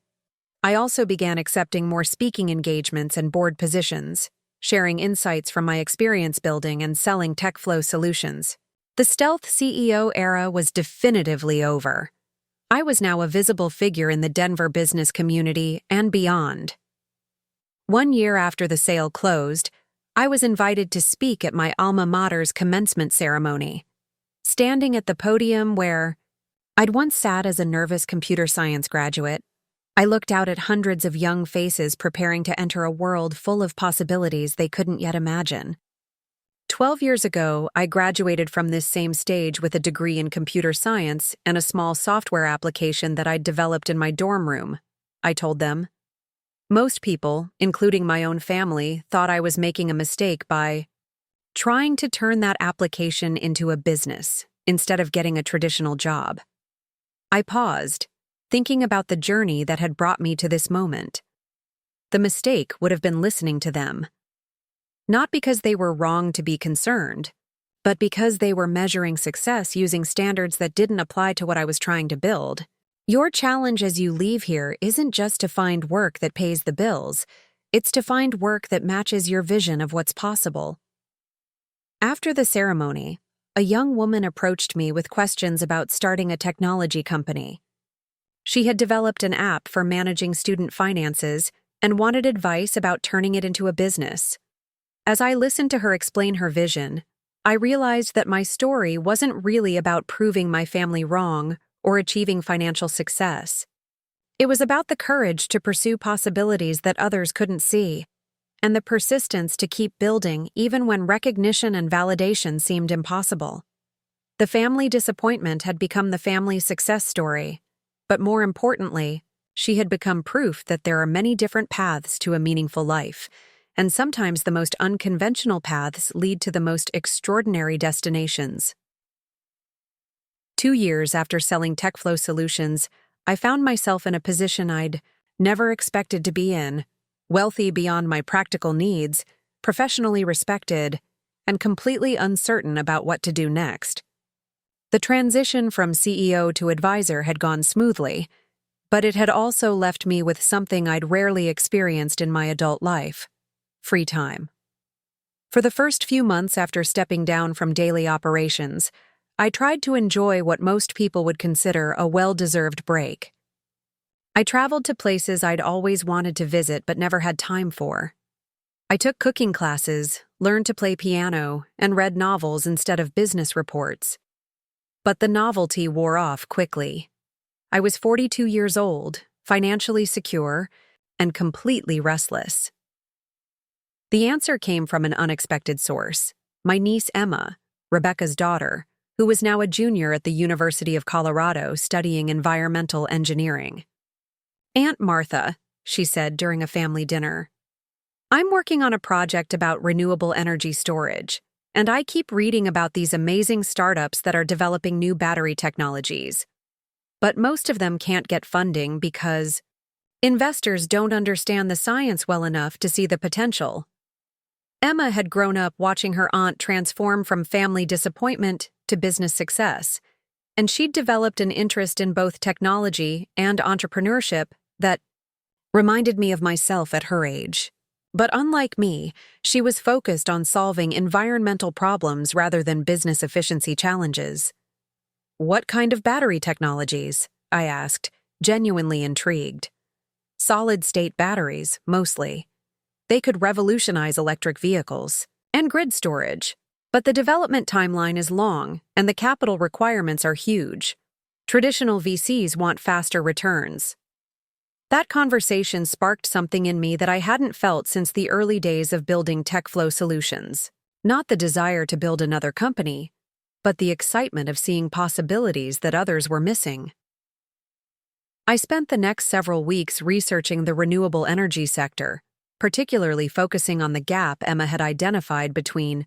I also began accepting more speaking engagements and board positions, sharing insights from my experience building and selling TechFlow solutions. The stealth CEO era was definitively over. I was now a visible figure in the Denver business community and beyond. 1 year after the sale closed, I was invited to speak at my alma mater's commencement ceremony. Standing at the podium where I'd once sat as a nervous computer science graduate, I looked out at hundreds of young faces preparing to enter a world full of possibilities they couldn't yet imagine. 12 years ago, I graduated from this same stage with a degree in computer science and a small software application that I'd developed in my dorm room, I told them. Most people, including my own family, thought I was making a mistake by trying to turn that application into a business instead of getting a traditional job. I paused, thinking about the journey that had brought me to this moment. The mistake would have been listening to them. Not because they were wrong to be concerned, but because they were measuring success using standards that didn't apply to what I was trying to build. Your challenge as you leave here isn't just to find work that pays the bills, it's to find work that matches your vision of what's possible. After the ceremony, a young woman approached me with questions about starting a technology company. She had developed an app for managing student finances and wanted advice about turning it into a business. As I listened to her explain her vision, I realized that my story wasn't really about proving my family wrong or achieving financial success. It was about the courage to pursue possibilities that others couldn't see, and the persistence to keep building even when recognition and validation seemed impossible. The family disappointment had become the family success story, but more importantly, she had become proof that there are many different paths to a meaningful life, and sometimes the most unconventional paths lead to the most extraordinary destinations. 2 years after selling TechFlow solutions, I found myself in a position I'd never expected to be in, wealthy beyond my practical needs, professionally respected, and completely uncertain about what to do next. The transition from CEO to advisor had gone smoothly, but it had also left me with something I'd rarely experienced in my adult life: free time. For the first few months after stepping down from daily operations, I tried to enjoy what most people would consider a well-deserved break. I traveled to places I'd always wanted to visit but never had time for. I took cooking classes, learned to play piano, and read novels instead of business reports. But the novelty wore off quickly. I was 42 years old, financially secure, and completely restless. The answer came from an unexpected source: my niece Emma, Rebecca's daughter, who was now a junior at the University of Colorado studying environmental engineering. "Aunt Martha," she said during a family dinner, "I'm working on a project about renewable energy storage, and I keep reading about these amazing startups that are developing new battery technologies. But most of them can't get funding because investors don't understand the science well enough to see the potential." Emma had grown up watching her aunt transform from family disappointment to business success, and she'd developed an interest in both technology and entrepreneurship that reminded me of myself at her age. But unlike me, she was focused on solving environmental problems rather than business efficiency challenges. "What kind of battery technologies?" I asked, genuinely intrigued. "Solid-state batteries, mostly. They could revolutionize electric vehicles and grid storage, but the development timeline is long and the capital requirements are huge. Traditional VCs want faster returns." That conversation sparked something in me that I hadn't felt since the early days of building TechFlow solutions. Not the desire to build another company, but the excitement of seeing possibilities that others were missing. I spent the next several weeks researching the renewable energy sector, particularly focusing on the gap Emma had identified between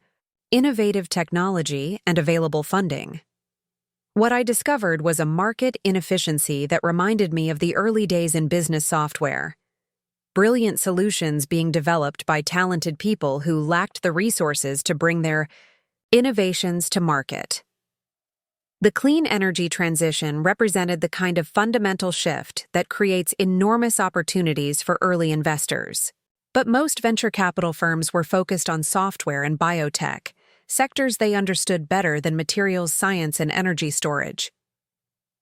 innovative technology and available funding. What I discovered was a market inefficiency that reminded me of the early days in business software. Brilliant solutions being developed by talented people who lacked the resources to bring their innovations to market. The clean energy transition represented the kind of fundamental shift that creates enormous opportunities for early investors. But most venture capital firms were focused on software and biotech, sectors they understood better than materials science and energy storage.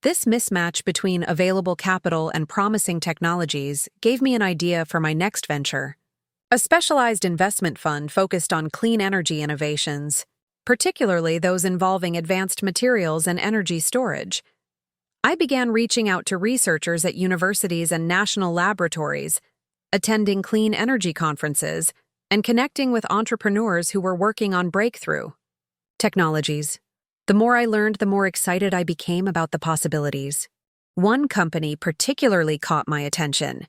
This mismatch between available capital and promising technologies gave me an idea for my next venture, a specialized investment fund focused on clean energy innovations, particularly those involving advanced materials and energy storage. I began reaching out to researchers at universities and national laboratories, attending clean energy conferences, and connecting with entrepreneurs who were working on breakthrough technologies. The more I learned, the more excited I became about the possibilities. One company particularly caught my attention: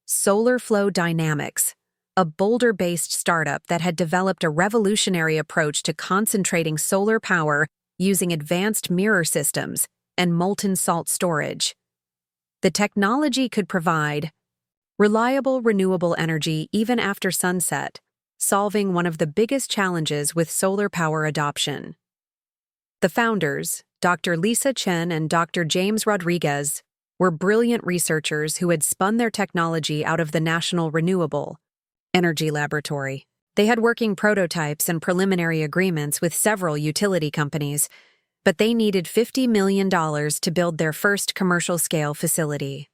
Solar Flow Dynamics, a Boulder-based startup that had developed a revolutionary approach to concentrating solar power using advanced mirror systems and molten salt storage. The technology could provide reliable, renewable energy even after sunset, solving one of the biggest challenges with solar power adoption. The founders, Dr. Lisa Chen and Dr. James Rodriguez, were brilliant researchers who had spun their technology out of the National Renewable Energy Laboratory. They had working prototypes and preliminary agreements with several utility companies, but they needed $50 million to build their first commercial-scale facility.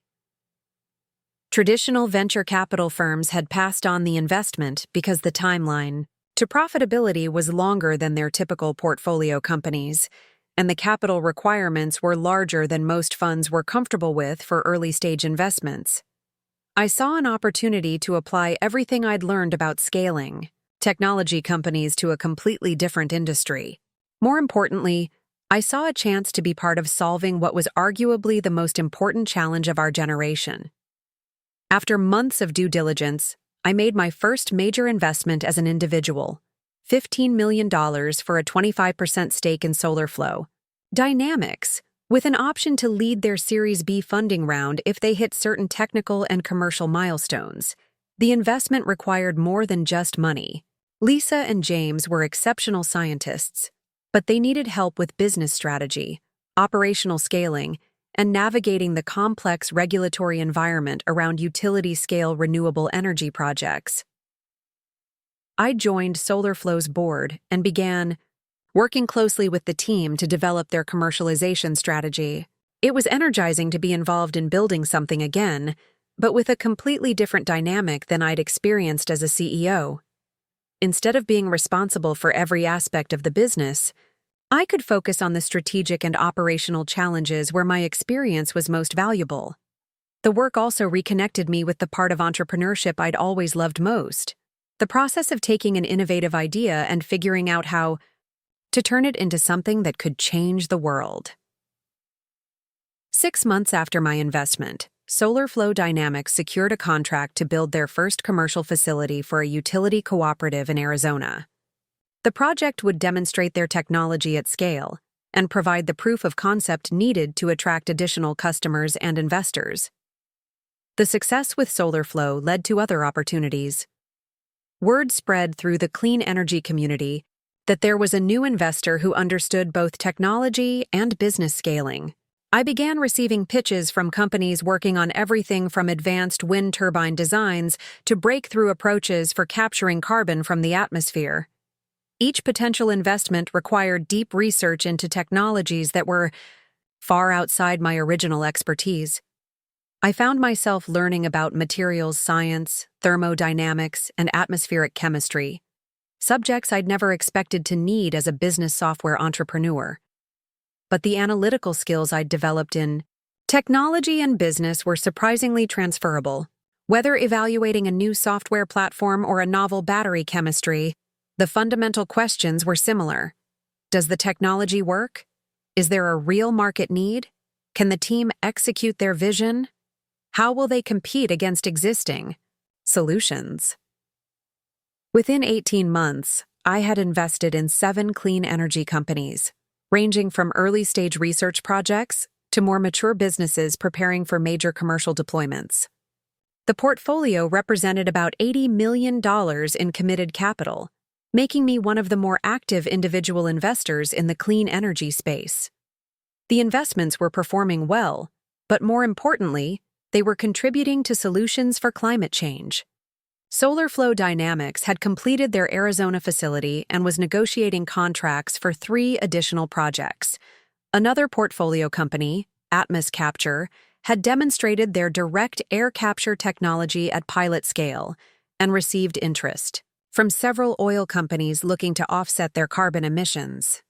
Traditional venture capital firms had passed on the investment because the timeline to profitability was longer than their typical portfolio companies, and the capital requirements were larger than most funds were comfortable with for early-stage investments. I saw an opportunity to apply everything I'd learned about scaling technology companies to a completely different industry. More importantly, I saw a chance to be part of solving what was arguably the most important challenge of our generation. After months of due diligence, I made my first major investment as an individual, $15 million for a 25% stake in Solar Flow Dynamics, with an option to lead their Series B funding round if they hit certain technical and commercial milestones. The investment required more than just money. Lisa and James were exceptional scientists, but they needed help with business strategy, operational scaling, and navigating the complex regulatory environment around utility-scale renewable energy projects. I joined SolarFlow's board and began working closely with the team to develop their commercialization strategy. It was energizing to be involved in building something again, but with a completely different dynamic than I'd experienced as a CEO. Instead of being responsible for every aspect of the business, I could focus on the strategic and operational challenges where my experience was most valuable. The work also reconnected me with the part of entrepreneurship I'd always loved most: the process of taking an innovative idea and figuring out how to turn it into something that could change the world. 6 months after my investment, Solar Flow Dynamics secured a contract to build their first commercial facility for a utility cooperative in Arizona. The project would demonstrate their technology at scale and provide the proof of concept needed to attract additional customers and investors. The success with Solar Flow led to other opportunities. Word spread through the clean energy community that there was a new investor who understood both technology and business scaling. I began receiving pitches from companies working on everything from advanced wind turbine designs to breakthrough approaches for capturing carbon from the atmosphere. Each potential investment required deep research into technologies that were far outside my original expertise. I found myself learning about materials science, thermodynamics, and atmospheric chemistry, subjects I'd never expected to need as a business software entrepreneur. But the analytical skills I'd developed in technology and business were surprisingly transferable. Whether evaluating a new software platform or a novel battery chemistry, the fundamental questions were similar. Does the technology work? Is there a real market need? Can the team execute their vision? How will they compete against existing solutions? Within 18 months, I had invested in 7 clean energy companies, ranging from early-stage research projects to more mature businesses preparing for major commercial deployments. The portfolio represented about $80 million in committed capital, making me one of the more active individual investors in the clean energy space. The investments were performing well, but more importantly, they were contributing to solutions for climate change. SolarFlow Dynamics had completed their Arizona facility and was negotiating contracts for 3 additional projects. Another portfolio company, Atmos Capture, had demonstrated their direct air capture technology at pilot scale and received interest from several oil companies looking to offset their carbon emissions.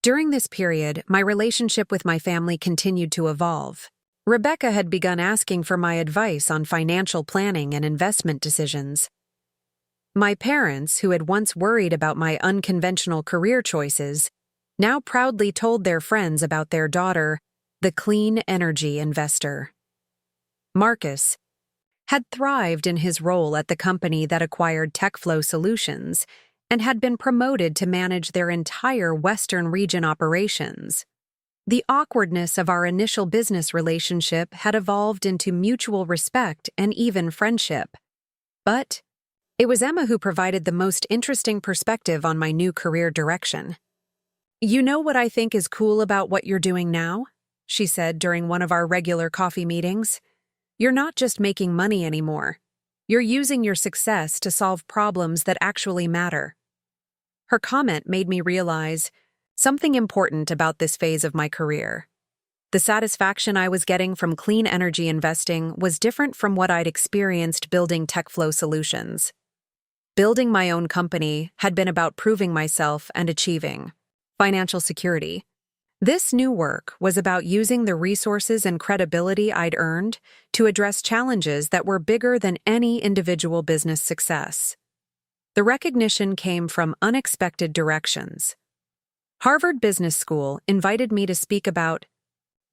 During this period, my relationship with my family continued to evolve. Rebecca had begun asking for my advice on financial planning and investment decisions. My parents, who had once worried about my unconventional career choices, now proudly told their friends about their daughter, the clean energy investor. Marcus had thrived in his role at the company that acquired TechFlow Solutions and had been promoted to manage their entire Western region operations. The awkwardness of our initial business relationship had evolved into mutual respect and even friendship. But it was Emma who provided the most interesting perspective on my new career direction. "You know what I think is cool about what you're doing now?" she said during one of our regular coffee meetings. "You're not just making money anymore. You're using your success to solve problems that actually matter." Her comment made me realize something important about this phase of my career. The satisfaction I was getting from clean energy investing was different from what I'd experienced building TechFlow Solutions. Building my own company had been about proving myself and achieving financial security. This new work was about using the resources and credibility I'd earned to address challenges that were bigger than any individual business success. The recognition came from unexpected directions. Harvard Business School invited me to speak about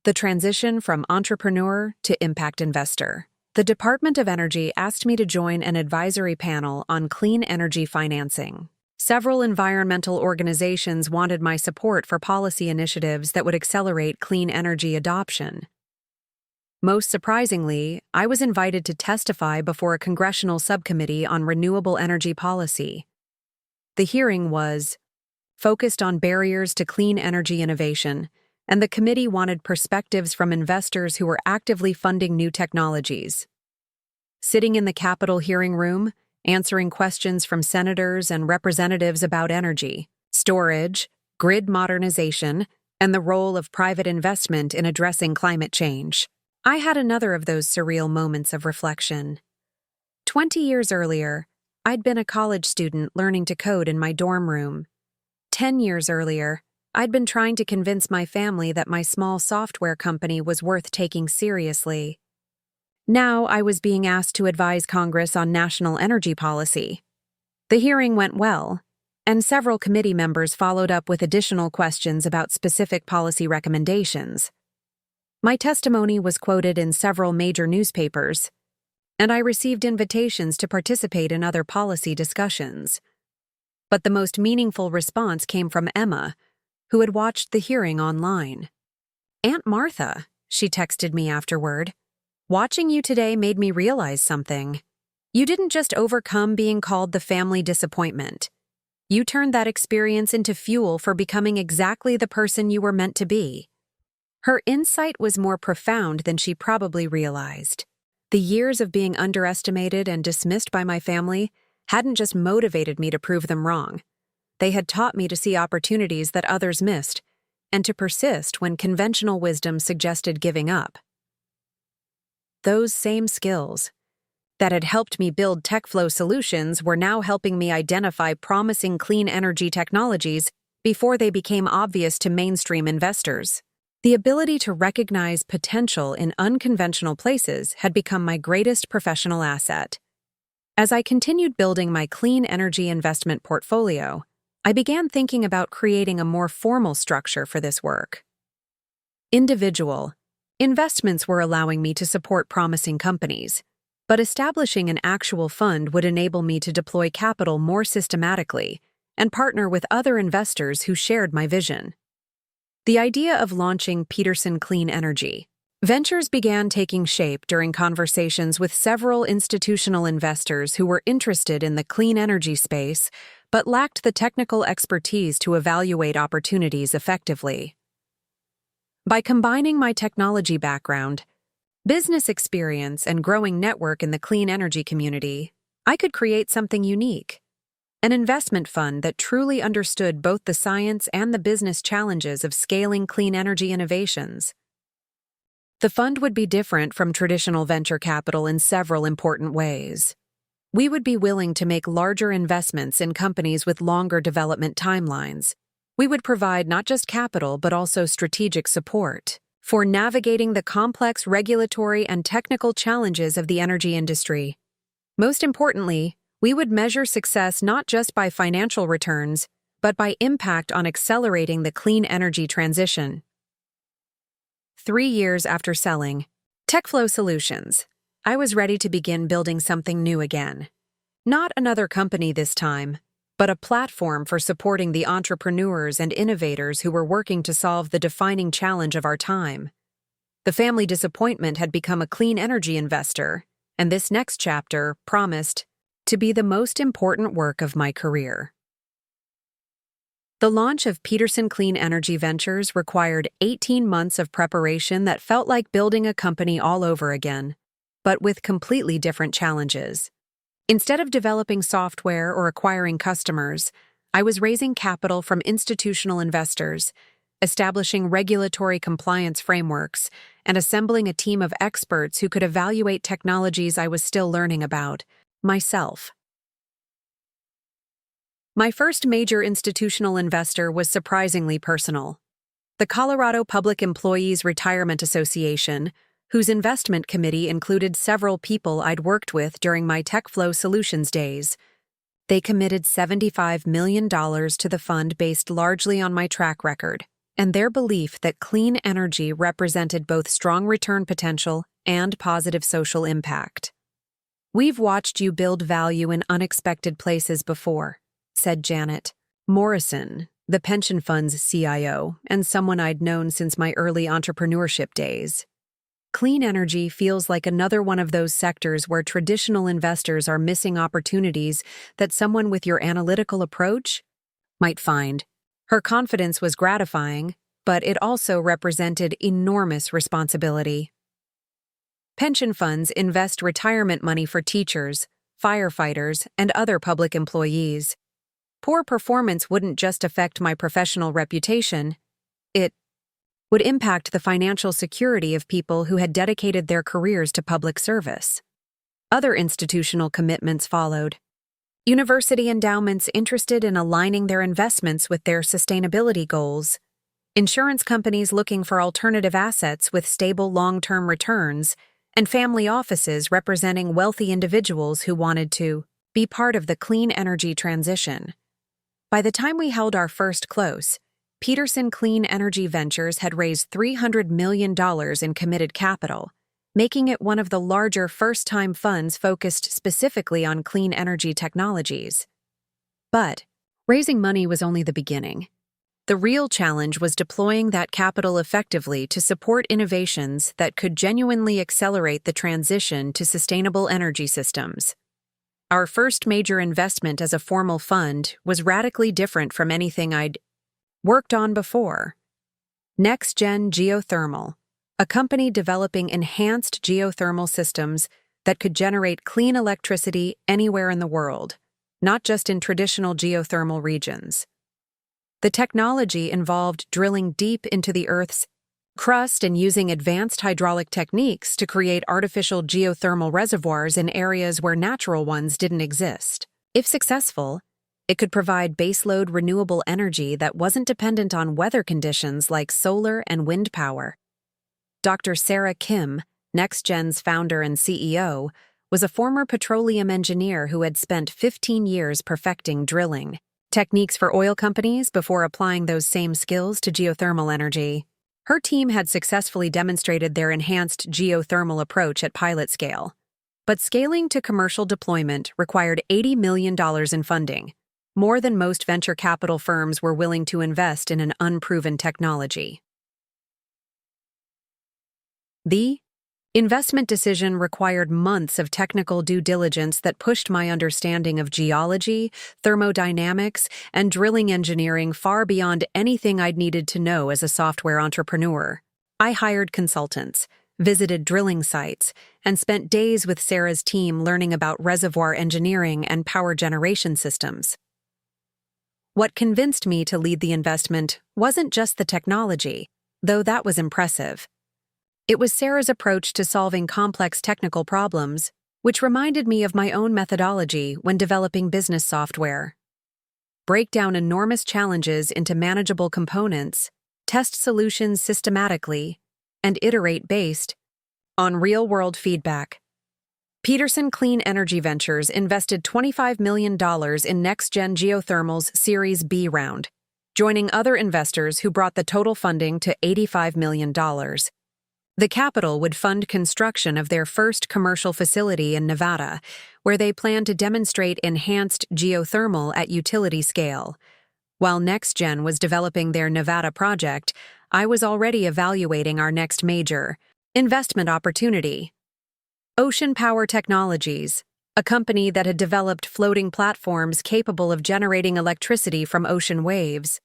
the transition from entrepreneur to impact investor. The Department of Energy asked me to join an advisory panel on clean energy financing. Several environmental organizations wanted my support for policy initiatives that would accelerate clean energy adoption. Most surprisingly, I was invited to testify before a congressional subcommittee on renewable energy policy. The hearing was focused on barriers to clean energy innovation, and the committee wanted perspectives from investors who were actively funding new technologies. Sitting in the Capitol hearing room, answering questions from senators and representatives about energy, storage, grid modernization, and the role of private investment in addressing climate change, I had another of those surreal moments of reflection. 20 years earlier, I'd been a college student learning to code in my dorm room. 10 years earlier, I'd been trying to convince my family that my small software company was worth taking seriously. Now I was being asked to advise Congress on national energy policy. The hearing went well, and several committee members followed up with additional questions about specific policy recommendations. My testimony was quoted in several major newspapers, and I received invitations to participate in other policy discussions. But the most meaningful response came from Emma, who had watched the hearing online. "Aunt Martha," she texted me afterward, "watching you today made me realize something. You didn't just overcome being called the family disappointment. You turned that experience into fuel for becoming exactly the person you were meant to be." Her insight was more profound than she probably realized. The years of being underestimated and dismissed by my family hadn't just motivated me to prove them wrong. They had taught me to see opportunities that others missed, and to persist when conventional wisdom suggested giving up. Those same skills that had helped me build TechFlow Solutions were now helping me identify promising clean energy technologies before they became obvious to mainstream investors. The ability to recognize potential in unconventional places had become my greatest professional asset. As I continued building my clean energy investment portfolio, I began thinking about creating a more formal structure for this work. Individual investments were allowing me to support promising companies, but establishing an actual fund would enable me to deploy capital more systematically and partner with other investors who shared my vision. The idea of launching Peterson Clean Energy Ventures began taking shape during conversations with several institutional investors who were interested in the clean energy space but lacked the technical expertise to evaluate opportunities effectively. By combining my technology background, business experience, and growing network in the clean energy community, I could create something unique. An investment fund that truly understood both the science and the business challenges of scaling clean energy innovations. The fund would be different from traditional venture capital in several important ways. We would be willing to make larger investments in companies with longer development timelines. We would provide not just capital but also strategic support for navigating the complex regulatory and technical challenges of the energy industry. Most importantly, we would measure success not just by financial returns, but by impact on accelerating the clean energy transition. 3 years after selling TechFlow Solutions, I was ready to begin building something new again. Not another company this time, but a platform for supporting the entrepreneurs and innovators who were working to solve the defining challenge of our time. The family disappointment had become a clean energy investor, and this next chapter promised to be the most important work of my career. The launch of Peterson Clean Energy Ventures required 18 months of preparation that felt like building a company all over again, but with completely different challenges. Instead of developing software or acquiring customers, I was raising capital from institutional investors, establishing regulatory compliance frameworks, and assembling a team of experts who could evaluate technologies I was still learning about, myself. My first major institutional investor was surprisingly personal. The Colorado Public Employees Retirement Association, whose investment committee included several people I'd worked with during my TechFlow Solutions days. They committed $75 million to the fund based largely on my track record and their belief that clean energy represented both strong return potential and positive social impact. "We've watched you build value in unexpected places before," said Janet Morrison, the pension fund's CIO, and someone I'd known since my early entrepreneurship days. Clean energy feels like another one of those sectors where traditional investors are missing opportunities that someone with your analytical approach might find. Her confidence was gratifying, but it also represented enormous responsibility. Pension funds invest retirement money for teachers, firefighters, and other public employees. Poor performance wouldn't just affect my professional reputation, it would impact the financial security of people who had dedicated their careers to public service. Other institutional commitments followed. University endowments interested in aligning their investments with their sustainability goals, insurance companies looking for alternative assets with stable long-term returns, and family offices representing wealthy individuals who wanted to be part of the clean energy transition. By the time we held our first close, Peterson Clean Energy Ventures had raised $300 million in committed capital, making it one of the larger first-time funds focused specifically on clean energy technologies. But raising money was only the beginning. The real challenge was deploying that capital effectively to support innovations that could genuinely accelerate the transition to sustainable energy systems. Our first major investment as a formal fund was radically different from anything I'd worked on before. NextGen Geothermal, a company developing enhanced geothermal systems that could generate clean electricity anywhere in the world, not just in traditional geothermal regions. The technology involved drilling deep into the Earth's crust and using advanced hydraulic techniques to create artificial geothermal reservoirs in areas where natural ones didn't exist. If successful, it could provide baseload renewable energy that wasn't dependent on weather conditions like solar and wind power. Dr. Sarah Kim, NextGen's founder and CEO, was a former petroleum engineer who had spent 15 years perfecting drilling techniques for oil companies before applying those same skills to geothermal energy. Her team had successfully demonstrated their enhanced geothermal approach at pilot scale. But scaling to commercial deployment required $80 million in funding, more than most venture capital firms were willing to invest in an unproven technology. The investment decision required months of technical due diligence that pushed my understanding of geology, thermodynamics, and drilling engineering far beyond anything I'd needed to know as a software entrepreneur. I hired consultants, visited drilling sites, and spent days with Sarah's team learning about reservoir engineering and power generation systems. What convinced me to lead the investment wasn't just the technology, though that was impressive. It was Sarah's approach to solving complex technical problems, which reminded me of my own methodology when developing business software. Break down enormous challenges into manageable components, test solutions systematically, and iterate based on real-world feedback. Peterson Clean Energy Ventures invested $25 million in Next-Gen Geothermal's Series B round, joining other investors who brought the total funding to $85 million. The capital would fund construction of their first commercial facility in Nevada, where they plan to demonstrate enhanced geothermal at utility scale. While NextGen was developing their Nevada project, I was already evaluating our next major investment opportunity. Ocean Power Technologies, a company that had developed floating platforms capable of generating electricity from ocean waves.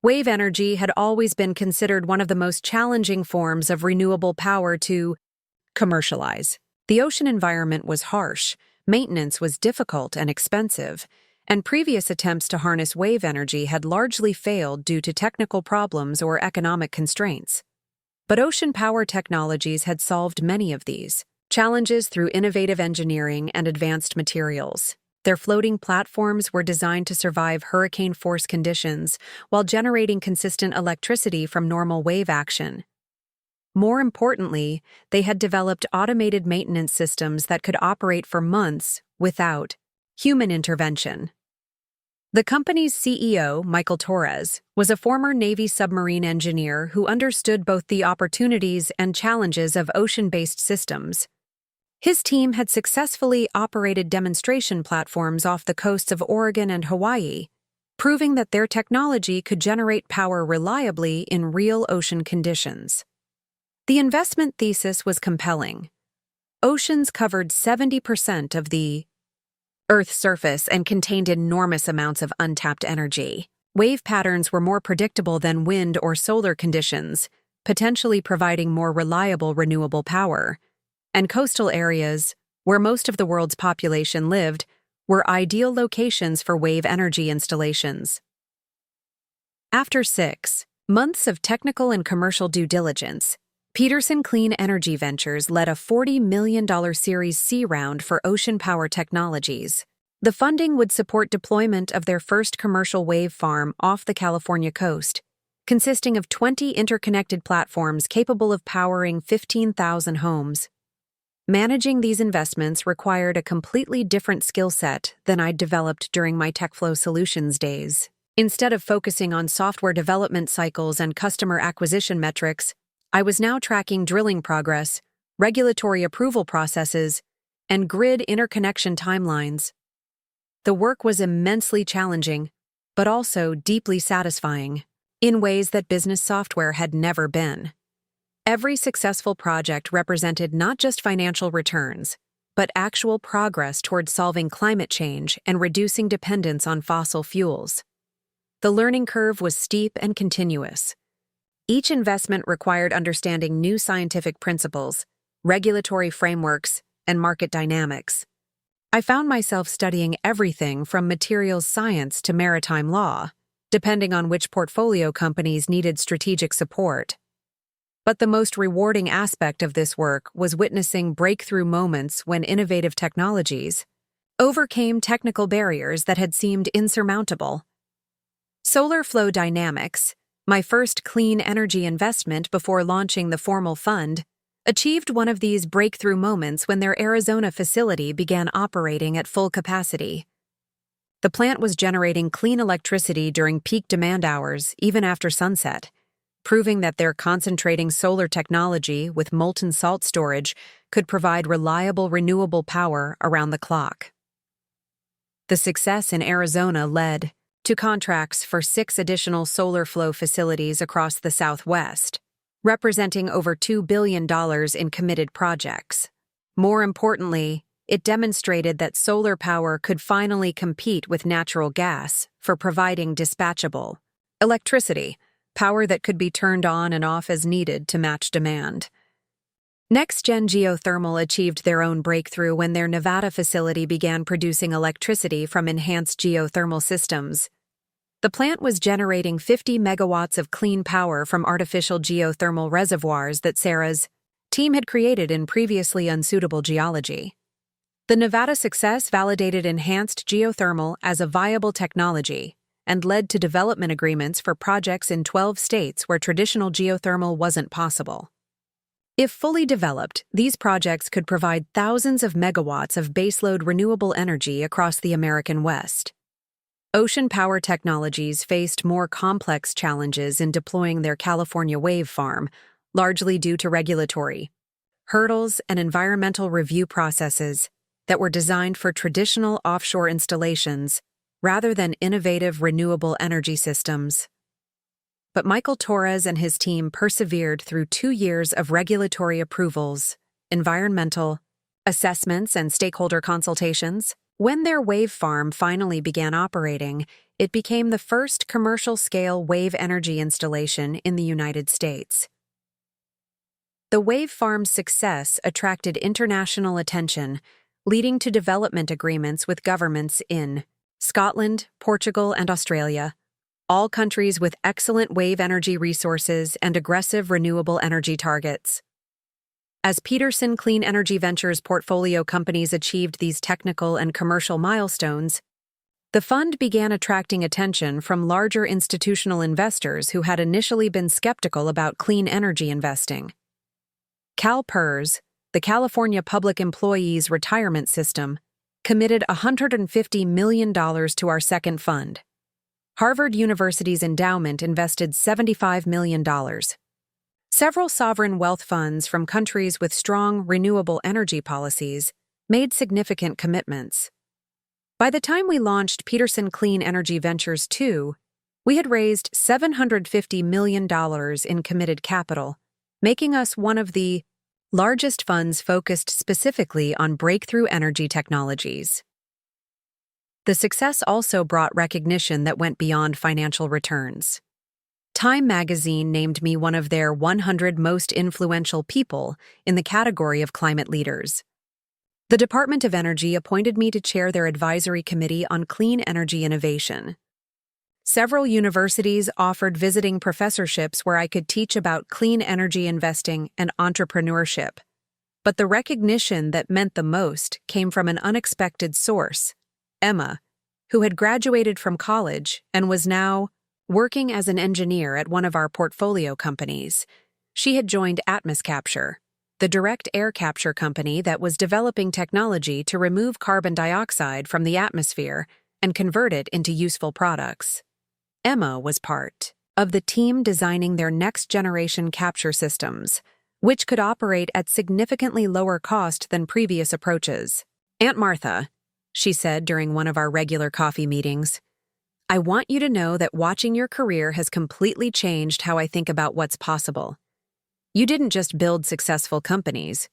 Wave energy had always been considered one of the most challenging forms of renewable power to commercialize. The ocean environment was harsh, maintenance was difficult and expensive, and previous attempts to harness wave energy had largely failed due to technical problems or economic constraints. But Ocean Power Technologies had solved many of these challenges through innovative engineering and advanced materials. Their floating platforms were designed to survive hurricane-force conditions while generating consistent electricity from normal wave action. More importantly, they had developed automated maintenance systems that could operate for months without human intervention. The company's CEO, Michael Torres, was a former Navy submarine engineer who understood both the opportunities and challenges of ocean-based systems. His team had successfully operated demonstration platforms off the coasts of Oregon and Hawaii, proving that their technology could generate power reliably in real ocean conditions. The investment thesis was compelling. Oceans covered 70% of the Earth's surface and contained enormous amounts of untapped energy. Wave patterns were more predictable than wind or solar conditions, potentially providing more reliable renewable power. And coastal areas, where most of the world's population lived, were ideal locations for wave energy installations. After 6 months of technical and commercial due diligence, Peterson Clean Energy Ventures led a $40 million Series C round for Ocean Power Technologies. The funding would support deployment of their first commercial wave farm off the California coast, consisting of 20 interconnected platforms capable of powering 15,000 homes. Managing these investments required a completely different skill set than I'd developed during my TechFlow Solutions days. Instead of focusing on software development cycles and customer acquisition metrics, I was now tracking drilling progress, regulatory approval processes, and grid interconnection timelines. The work was immensely challenging, but also deeply satisfying, in ways that business software had never been. Every successful project represented not just financial returns, but actual progress towards solving climate change and reducing dependence on fossil fuels. The learning curve was steep and continuous. Each investment required understanding new scientific principles, regulatory frameworks, and market dynamics. I found myself studying everything from materials science to maritime law, depending on which portfolio companies needed strategic support. But the most rewarding aspect of this work was witnessing breakthrough moments when innovative technologies overcame technical barriers that had seemed insurmountable. Solar Flow Dynamics, my first clean energy investment before launching the formal fund, achieved one of these breakthrough moments when their Arizona facility began operating at full capacity. The plant was generating clean electricity during peak demand hours, even after sunset, proving that their concentrating solar technology with molten salt storage could provide reliable renewable power around the clock. The success in Arizona led to contracts for 6 additional solar flow facilities across the Southwest, representing over $2 billion in committed projects. More importantly, it demonstrated that solar power could finally compete with natural gas for providing dispatchable electricity, power that could be turned on and off as needed to match demand. Next-gen geothermal achieved their own breakthrough when their Nevada facility began producing electricity from enhanced geothermal systems. The plant was generating 50 megawatts of clean power from artificial geothermal reservoirs that Sarah's team had created in previously unsuitable geology. The Nevada success validated enhanced geothermal as a viable technology and led to development agreements for projects in 12 states where traditional geothermal wasn't possible. If fully developed, these projects could provide thousands of megawatts of baseload renewable energy across the American West. Ocean Power Technologies faced more complex challenges in deploying their California wave farm, largely due to regulatory hurdles and environmental review processes that were designed for traditional offshore installations rather than innovative renewable energy systems. But Michael Torres and his team persevered through 2 years of regulatory approvals, environmental assessments, and stakeholder consultations. When their wave farm finally began operating, it became the first commercial-scale wave energy installation in the United States. The wave farm's success attracted international attention, leading to development agreements with governments in Scotland, Portugal, and Australia, all countries with excellent wave energy resources and aggressive renewable energy targets. As Peterson Clean Energy Ventures portfolio companies achieved these technical and commercial milestones, the fund began attracting attention from larger institutional investors who had initially been skeptical about clean energy investing. CalPERS, the California Public Employees Retirement System, committed $150 million to our second fund. Harvard University's endowment invested $75 million. Several sovereign wealth funds from countries with strong renewable energy policies made significant commitments. By the time we launched Peterson Clean Energy Ventures 2, we had raised $750 million in committed capital, making us one of the largest funds focused specifically on breakthrough energy technologies. The success also brought recognition that went beyond financial returns. Time magazine named me one of their 100 most influential people in the category of climate leaders. The Department of Energy appointed me to chair their advisory committee on clean energy innovation. Several universities offered visiting professorships where I could teach about clean energy investing and entrepreneurship. But the recognition that meant the most came from an unexpected source, Emma, who had graduated from college and was now working as an engineer at one of our portfolio companies. She had joined Capture, the direct air capture company that was developing technology to remove carbon dioxide from the atmosphere and convert it into useful products. Emma was part of the team designing their next-generation capture systems, which could operate at significantly lower cost than previous approaches. "Aunt Martha," she said during one of our regular coffee meetings, "I want you to know that watching your career has completely changed how I think about what's possible. You didn't just build successful companies.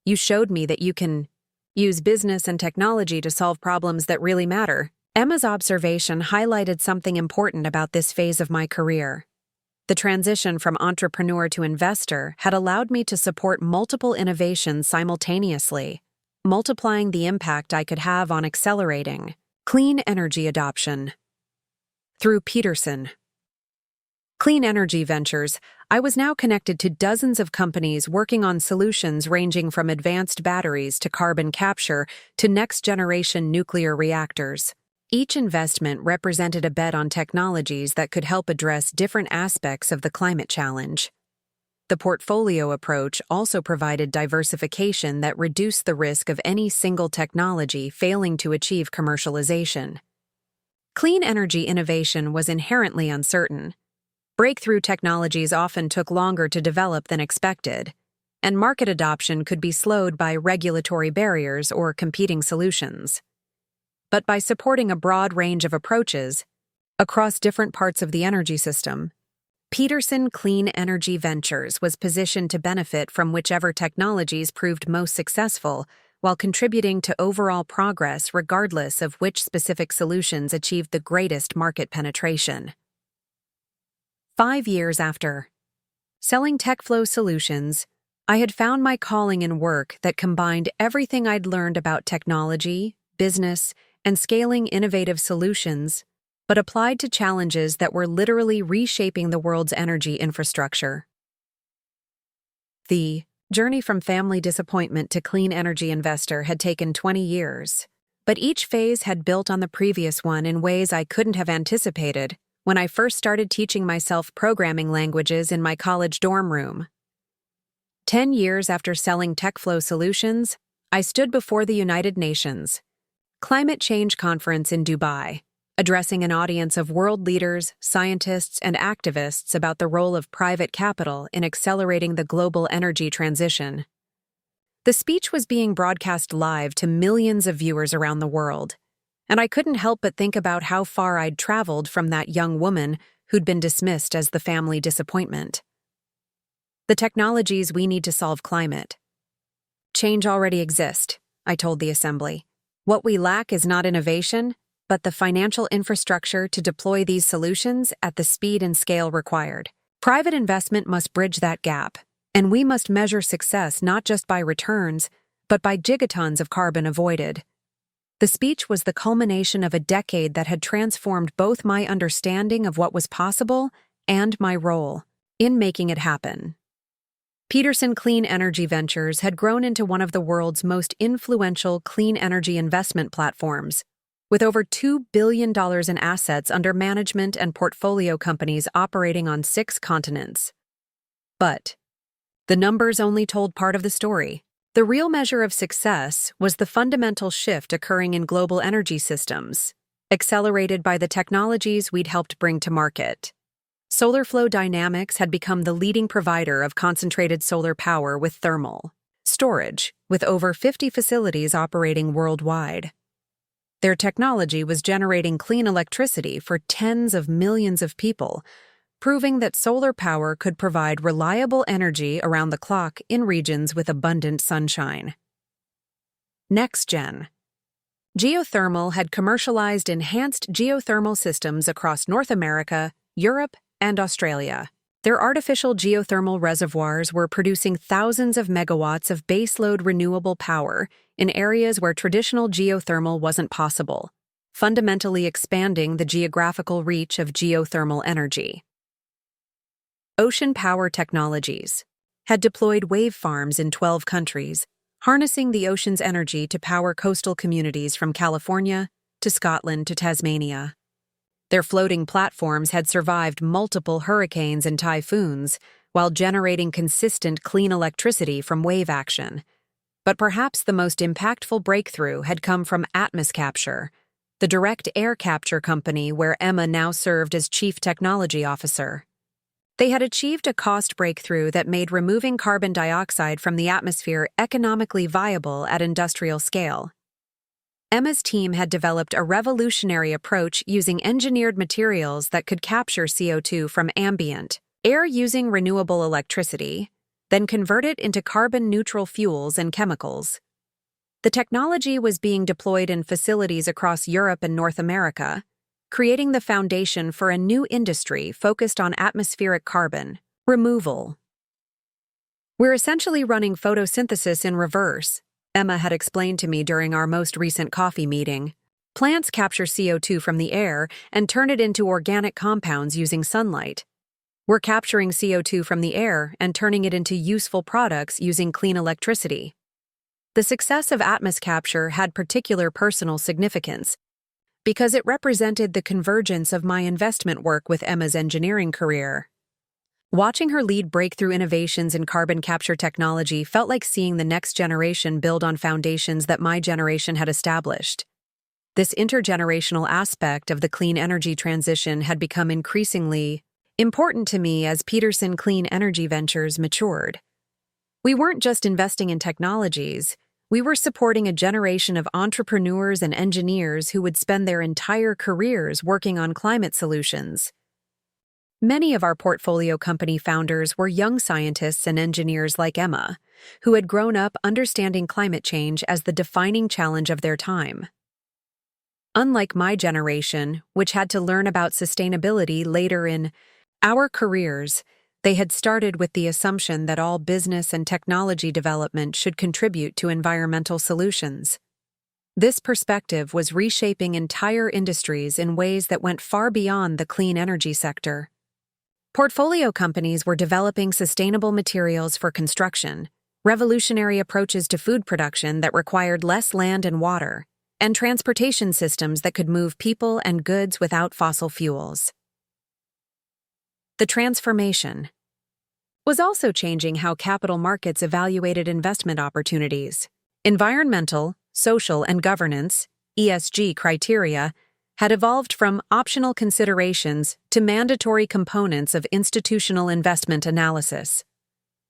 You showed me that you can use business and technology to solve problems that really matter." Emma's observation highlighted something important about this phase of my career. The transition from entrepreneur to investor had allowed me to support multiple innovations simultaneously, multiplying the impact I could have on accelerating clean energy adoption. Through Peterson Clean Energy Ventures, I was now connected to dozens of companies working on solutions ranging from advanced batteries to carbon capture to next-generation nuclear reactors. Each investment represented a bet on technologies that could help address different aspects of the climate challenge. The portfolio approach also provided diversification that reduced the risk of any single technology failing to achieve commercialization. Clean energy innovation was inherently uncertain. Breakthrough technologies often took longer to develop than expected, and market adoption could be slowed by regulatory barriers or competing solutions. but by supporting a broad range of approaches across different parts of the energy system. Peterson Clean Energy Ventures was positioned to benefit from whichever technologies proved most successful, while contributing to overall progress regardless of which specific solutions achieved the greatest market penetration. 5 years after selling TechFlow solutions, I had found my calling in work that combined everything I'd learned about technology, business, and scaling innovative solutions, but applied to challenges that were literally reshaping the world's energy infrastructure. The journey from family disappointment to clean energy investor had taken 20 years, but each phase had built on the previous one in ways I couldn't have anticipated when I first started teaching myself programming languages in my college dorm room. 10 years after selling TechFlow solutions, I stood before the United Nations Climate Change Conference in Dubai, addressing an audience of world leaders, scientists, and activists about the role of private capital in accelerating the global energy transition. The speech was being broadcast live to millions of viewers around the world, and I couldn't help but think about how far I'd traveled from that young woman who'd been dismissed as the family disappointment. The technologies we need to solve climate change already exist, I told the assembly. What we lack is not innovation, but the financial infrastructure to deploy these solutions at the speed and scale required. Private investment must bridge that gap, and we must measure success not just by returns, but by gigatons of carbon avoided. The speech was the culmination of a decade that had transformed both my understanding of what was possible and my role in making it happen. Peterson Clean Energy Ventures had grown into one of the world's most influential clean energy investment platforms, with over $2 billion in assets under management and portfolio companies operating on 6 continents. But the numbers only told part of the story. The real measure of success was the fundamental shift occurring in global energy systems, accelerated by the technologies we'd helped bring to market. Solar Flow Dynamics had become the leading provider of concentrated solar power with thermal storage, with over 50 facilities operating worldwide. Their technology was generating clean electricity for tens of millions of people, proving that solar power could provide reliable energy around the clock in regions with abundant sunshine. NextGen Geothermal had commercialized enhanced geothermal systems across North America, Europe, and Australia. Their artificial geothermal reservoirs were producing thousands of megawatts of baseload renewable power in areas where traditional geothermal wasn't possible, fundamentally expanding the geographical reach of geothermal energy. Ocean Power Technologies had deployed wave farms in 12 countries, harnessing the ocean's energy to power coastal communities from California to Scotland to Tasmania. Their floating platforms had survived multiple hurricanes and typhoons while generating consistent clean electricity from wave action. But perhaps the most impactful breakthrough had come from Atmoscapture, the direct air capture company where Emma now served as Chief Technology Officer. They had achieved a cost breakthrough that made removing carbon dioxide from the atmosphere economically viable at industrial scale. Emma's team had developed a revolutionary approach using engineered materials that could capture CO2 from ambient air using renewable electricity, then convert it into carbon-neutral fuels and chemicals. The technology was being deployed in facilities across Europe and North America, creating the foundation for a new industry focused on atmospheric carbon removal. "We're essentially running photosynthesis in reverse," Emma had explained to me during our most recent coffee meeting. "Plants capture CO2 from the air and turn it into organic compounds using sunlight. We're capturing CO2 from the air and turning it into useful products using clean electricity." The success of Atmoscapture had particular personal significance because it represented the convergence of my investment work with Emma's engineering career. Watching her lead breakthrough innovations in carbon capture technology felt like seeing the next generation build on foundations that my generation had established. This intergenerational aspect of the clean energy transition had become increasingly important to me as Peterson Clean Energy Ventures matured. We weren't just investing in technologies, We were supporting a generation of entrepreneurs and engineers who would spend their entire careers working on climate solutions. Many of our portfolio company founders were young scientists and engineers like Emma, who had grown up understanding climate change as the defining challenge of their time. Unlike my generation, which had to learn about sustainability later in our careers, they had started with the assumption that all business and technology development should contribute to environmental solutions. This perspective was reshaping entire industries in ways that went far beyond the clean energy sector. Portfolio companies were developing sustainable materials for construction, revolutionary approaches to food production that required less land and water, and transportation systems that could move people and goods without fossil fuels. The transformation was also changing how capital markets evaluated investment opportunities. Environmental, social, and governance (ESG) criteria had evolved from optional considerations to mandatory components of institutional investment analysis.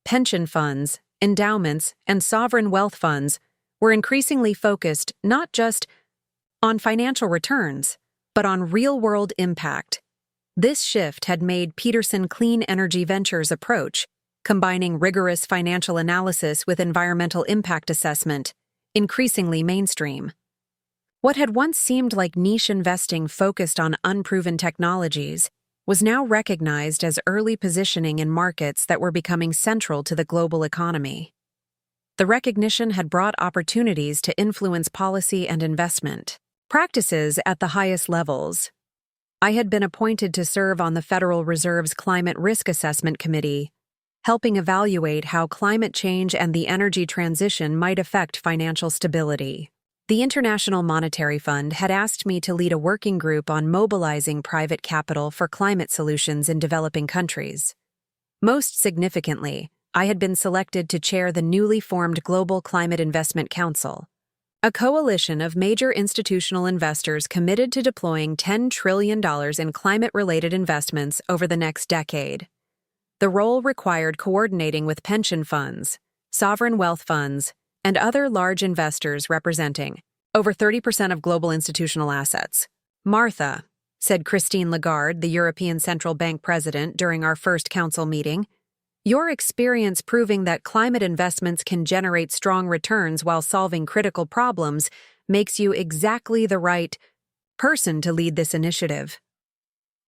Pension funds, endowments, and sovereign wealth funds were increasingly focused not just on financial returns, but on real-world impact. This shift had made Peterson Clean Energy Ventures' approach, combining rigorous financial analysis with environmental impact assessment, increasingly mainstream. What had once seemed like niche investing focused on unproven technologies was now recognized as early positioning in markets that were becoming central to the global economy. The recognition had brought opportunities to influence policy and investment practices at the highest levels. I had been appointed to serve on the Federal Reserve's Climate Risk Assessment Committee, helping evaluate how climate change and the energy transition might affect financial stability. The International Monetary Fund had asked me to lead a working group on mobilizing private capital for climate solutions in developing countries. Most significantly, I had been selected to chair the newly formed Global Climate Investment Council, a coalition of major institutional investors committed to deploying $10 trillion in climate-related investments over the next decade. The role required coordinating with pension funds, sovereign wealth funds, and other large investors representing over 30% of global institutional assets. "Martha," said Christine Lagarde, the European Central Bank president, during our first council meeting, "your experience proving that climate investments can generate strong returns while solving critical problems makes you exactly the right person to lead this initiative."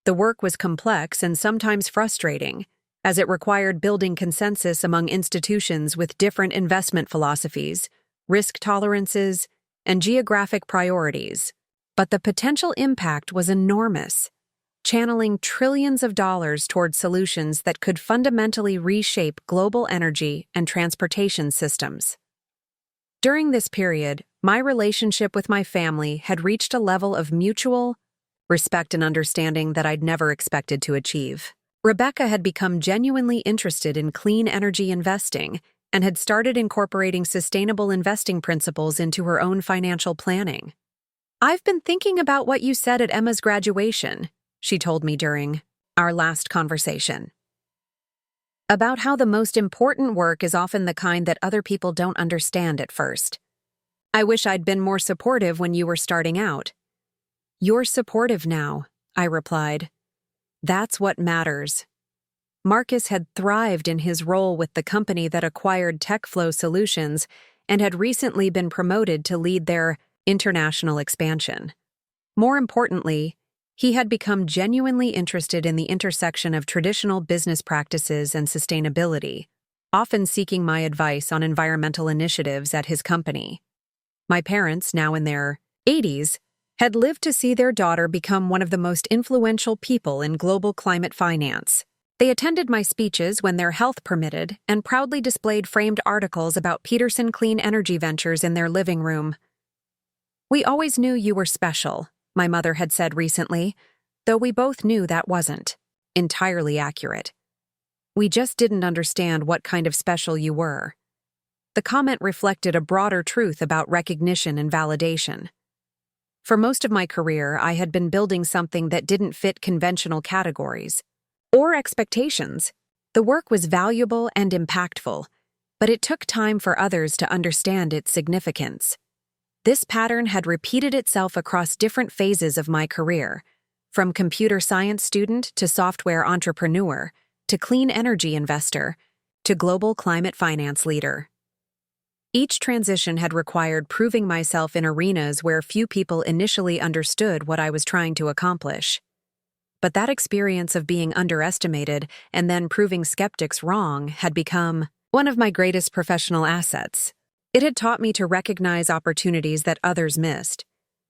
The work was complex and sometimes frustrating, as it required building consensus among institutions with different investment philosophies, risk tolerances, and geographic priorities. But the potential impact was enormous, channeling trillions of dollars toward solutions that could fundamentally reshape global energy and transportation systems. During this period, my relationship with my family had reached a level of mutual respect and understanding that I'd never expected to achieve. Rebecca had become genuinely interested in clean energy investing and had started incorporating sustainable investing principles into her own financial planning. "I've been thinking about what you said at Emma's graduation," she told me during our last conversation, "about how the most important work is often the kind that other people don't understand at first. I wish I'd been more supportive when you were starting out." "You're supportive now," I replied. "That's what matters." Marcus had thrived in his role with the company that acquired TechFlow Solutions and had recently been promoted to lead their international expansion. More importantly, he had become genuinely interested in the intersection of traditional business practices and sustainability, often seeking my advice on environmental initiatives at his company. My parents, now in their 80s, had lived to see their daughter become one of the most influential people in global climate finance. They attended my speeches when their health permitted and proudly displayed framed articles about Peterson Clean Energy Ventures in their living room. "We always knew you were special," my mother had said recently, though we both knew that wasn't entirely accurate. "We just didn't understand what kind of special you were." The comment reflected a broader truth about recognition and validation. For most of my career, I had been building something that didn't fit conventional categories or expectations. The work was valuable and impactful, but it took time for others to understand its significance. This pattern had repeated itself across different phases of my career, from computer science student to software entrepreneur, to clean energy investor, to global climate finance leader. Each transition had required proving myself in arenas where few people initially understood what I was trying to accomplish. But that experience of being underestimated and then proving skeptics wrong had become one of my greatest professional assets. It had taught me to recognize opportunities that others missed,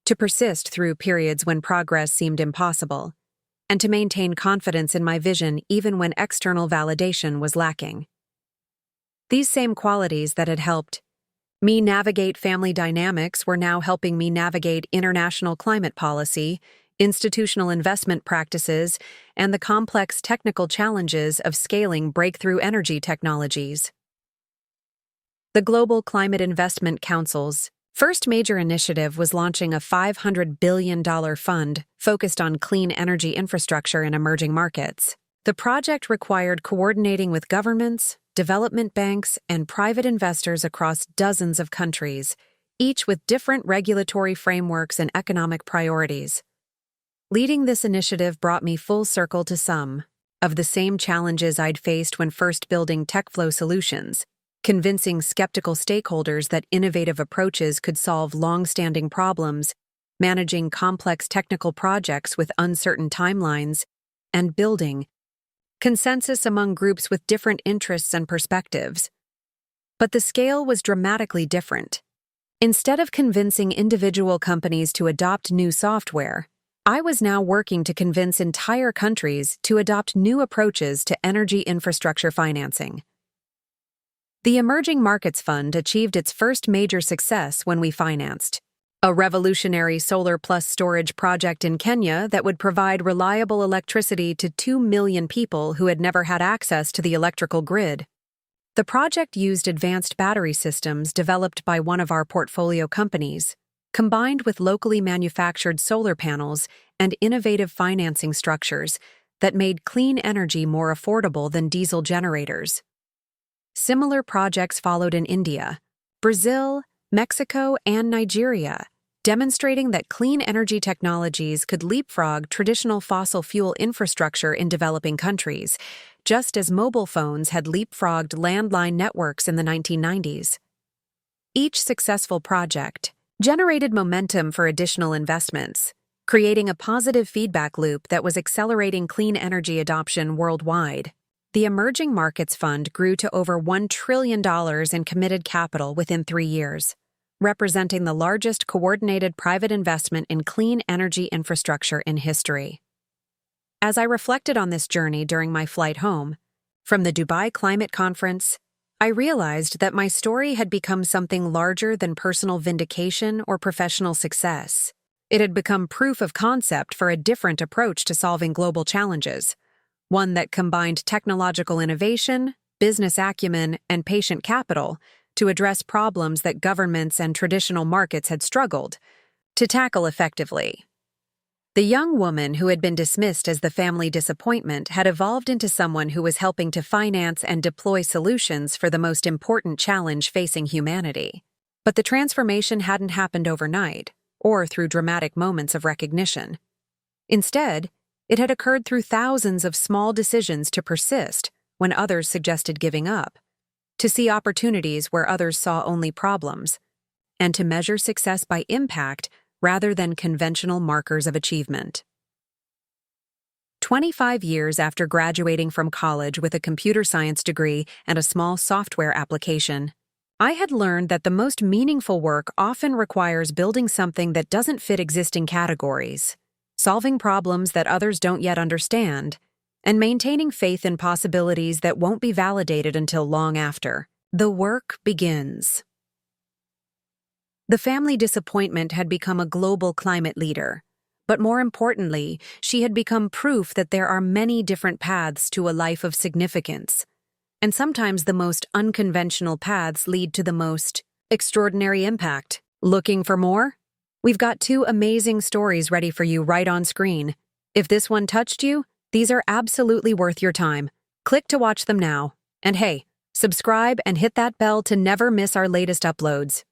to persist through periods when progress seemed impossible, and to maintain confidence in my vision even when external validation was lacking. These same qualities that had helped me navigate family dynamics were now helping me navigate international climate policy, institutional investment practices, and the complex technical challenges of scaling breakthrough energy technologies. The Global Climate Investment Council's first major initiative was launching a $500 billion fund focused on clean energy infrastructure in emerging markets. The project required coordinating with governments, development banks, and private investors across dozens of countries, each with different regulatory frameworks and economic priorities. Leading this initiative brought me full circle to some of the same challenges I'd faced when first building TechFlow solutions, convincing skeptical stakeholders that innovative approaches could solve long-standing problems, managing complex technical projects with uncertain timelines, and building consensus among groups with different interests and perspectives. But the scale was dramatically different. Instead of convincing individual companies to adopt new software, I was now working to convince entire countries to adopt new approaches to energy infrastructure financing. The Emerging Markets Fund achieved its first major success when we financed a revolutionary solar plus storage project in Kenya that would provide reliable electricity to 2 million people who had never had access to the electrical grid. The project used advanced battery systems developed by one of our portfolio companies, combined with locally manufactured solar panels and innovative financing structures that made clean energy more affordable than diesel generators. Similar projects followed in India, Brazil, Mexico, and Nigeria, demonstrating that clean energy technologies could leapfrog traditional fossil fuel infrastructure in developing countries, just as mobile phones had leapfrogged landline networks in the 1990s. Each successful project generated momentum for additional investments, creating a positive feedback loop that was accelerating clean energy adoption worldwide. The Emerging Markets Fund grew to over $1 trillion in committed capital within 3 years, representing the largest coordinated private investment in clean energy infrastructure in history. As I reflected on this journey during my flight home from the Dubai Climate Conference, I realized that my story had become something larger than personal vindication or professional success. It had become proof of concept for a different approach to solving global challenges, one that combined technological innovation, business acumen, and patient capital to address problems that governments and traditional markets had struggled to tackle effectively. The young woman who had been dismissed as the family disappointment had evolved into someone who was helping to finance and deploy solutions for the most important challenge facing humanity. But the transformation hadn't happened overnight, or through dramatic moments of recognition. Instead, it had occurred through thousands of small decisions to persist when others suggested giving up, to see opportunities where others saw only problems, and to measure success by impact rather than conventional markers of achievement. 25 years after graduating from college with a computer science degree and a small software application, I had learned that the most meaningful work often requires building something that doesn't fit existing categories, solving problems that others don't yet understand, and maintaining faith in possibilities that won't be validated until long after the work begins. The family disappointment had become a global climate leader, but more importantly, she had become proof that there are many different paths to a life of significance, and sometimes the most unconventional paths lead to the most extraordinary impact. Looking for more? We've got 2 amazing stories ready for you right on screen. If this one touched you, these are absolutely worth your time. Click to watch them now. And hey, Subscribe and hit that bell to never miss our latest uploads.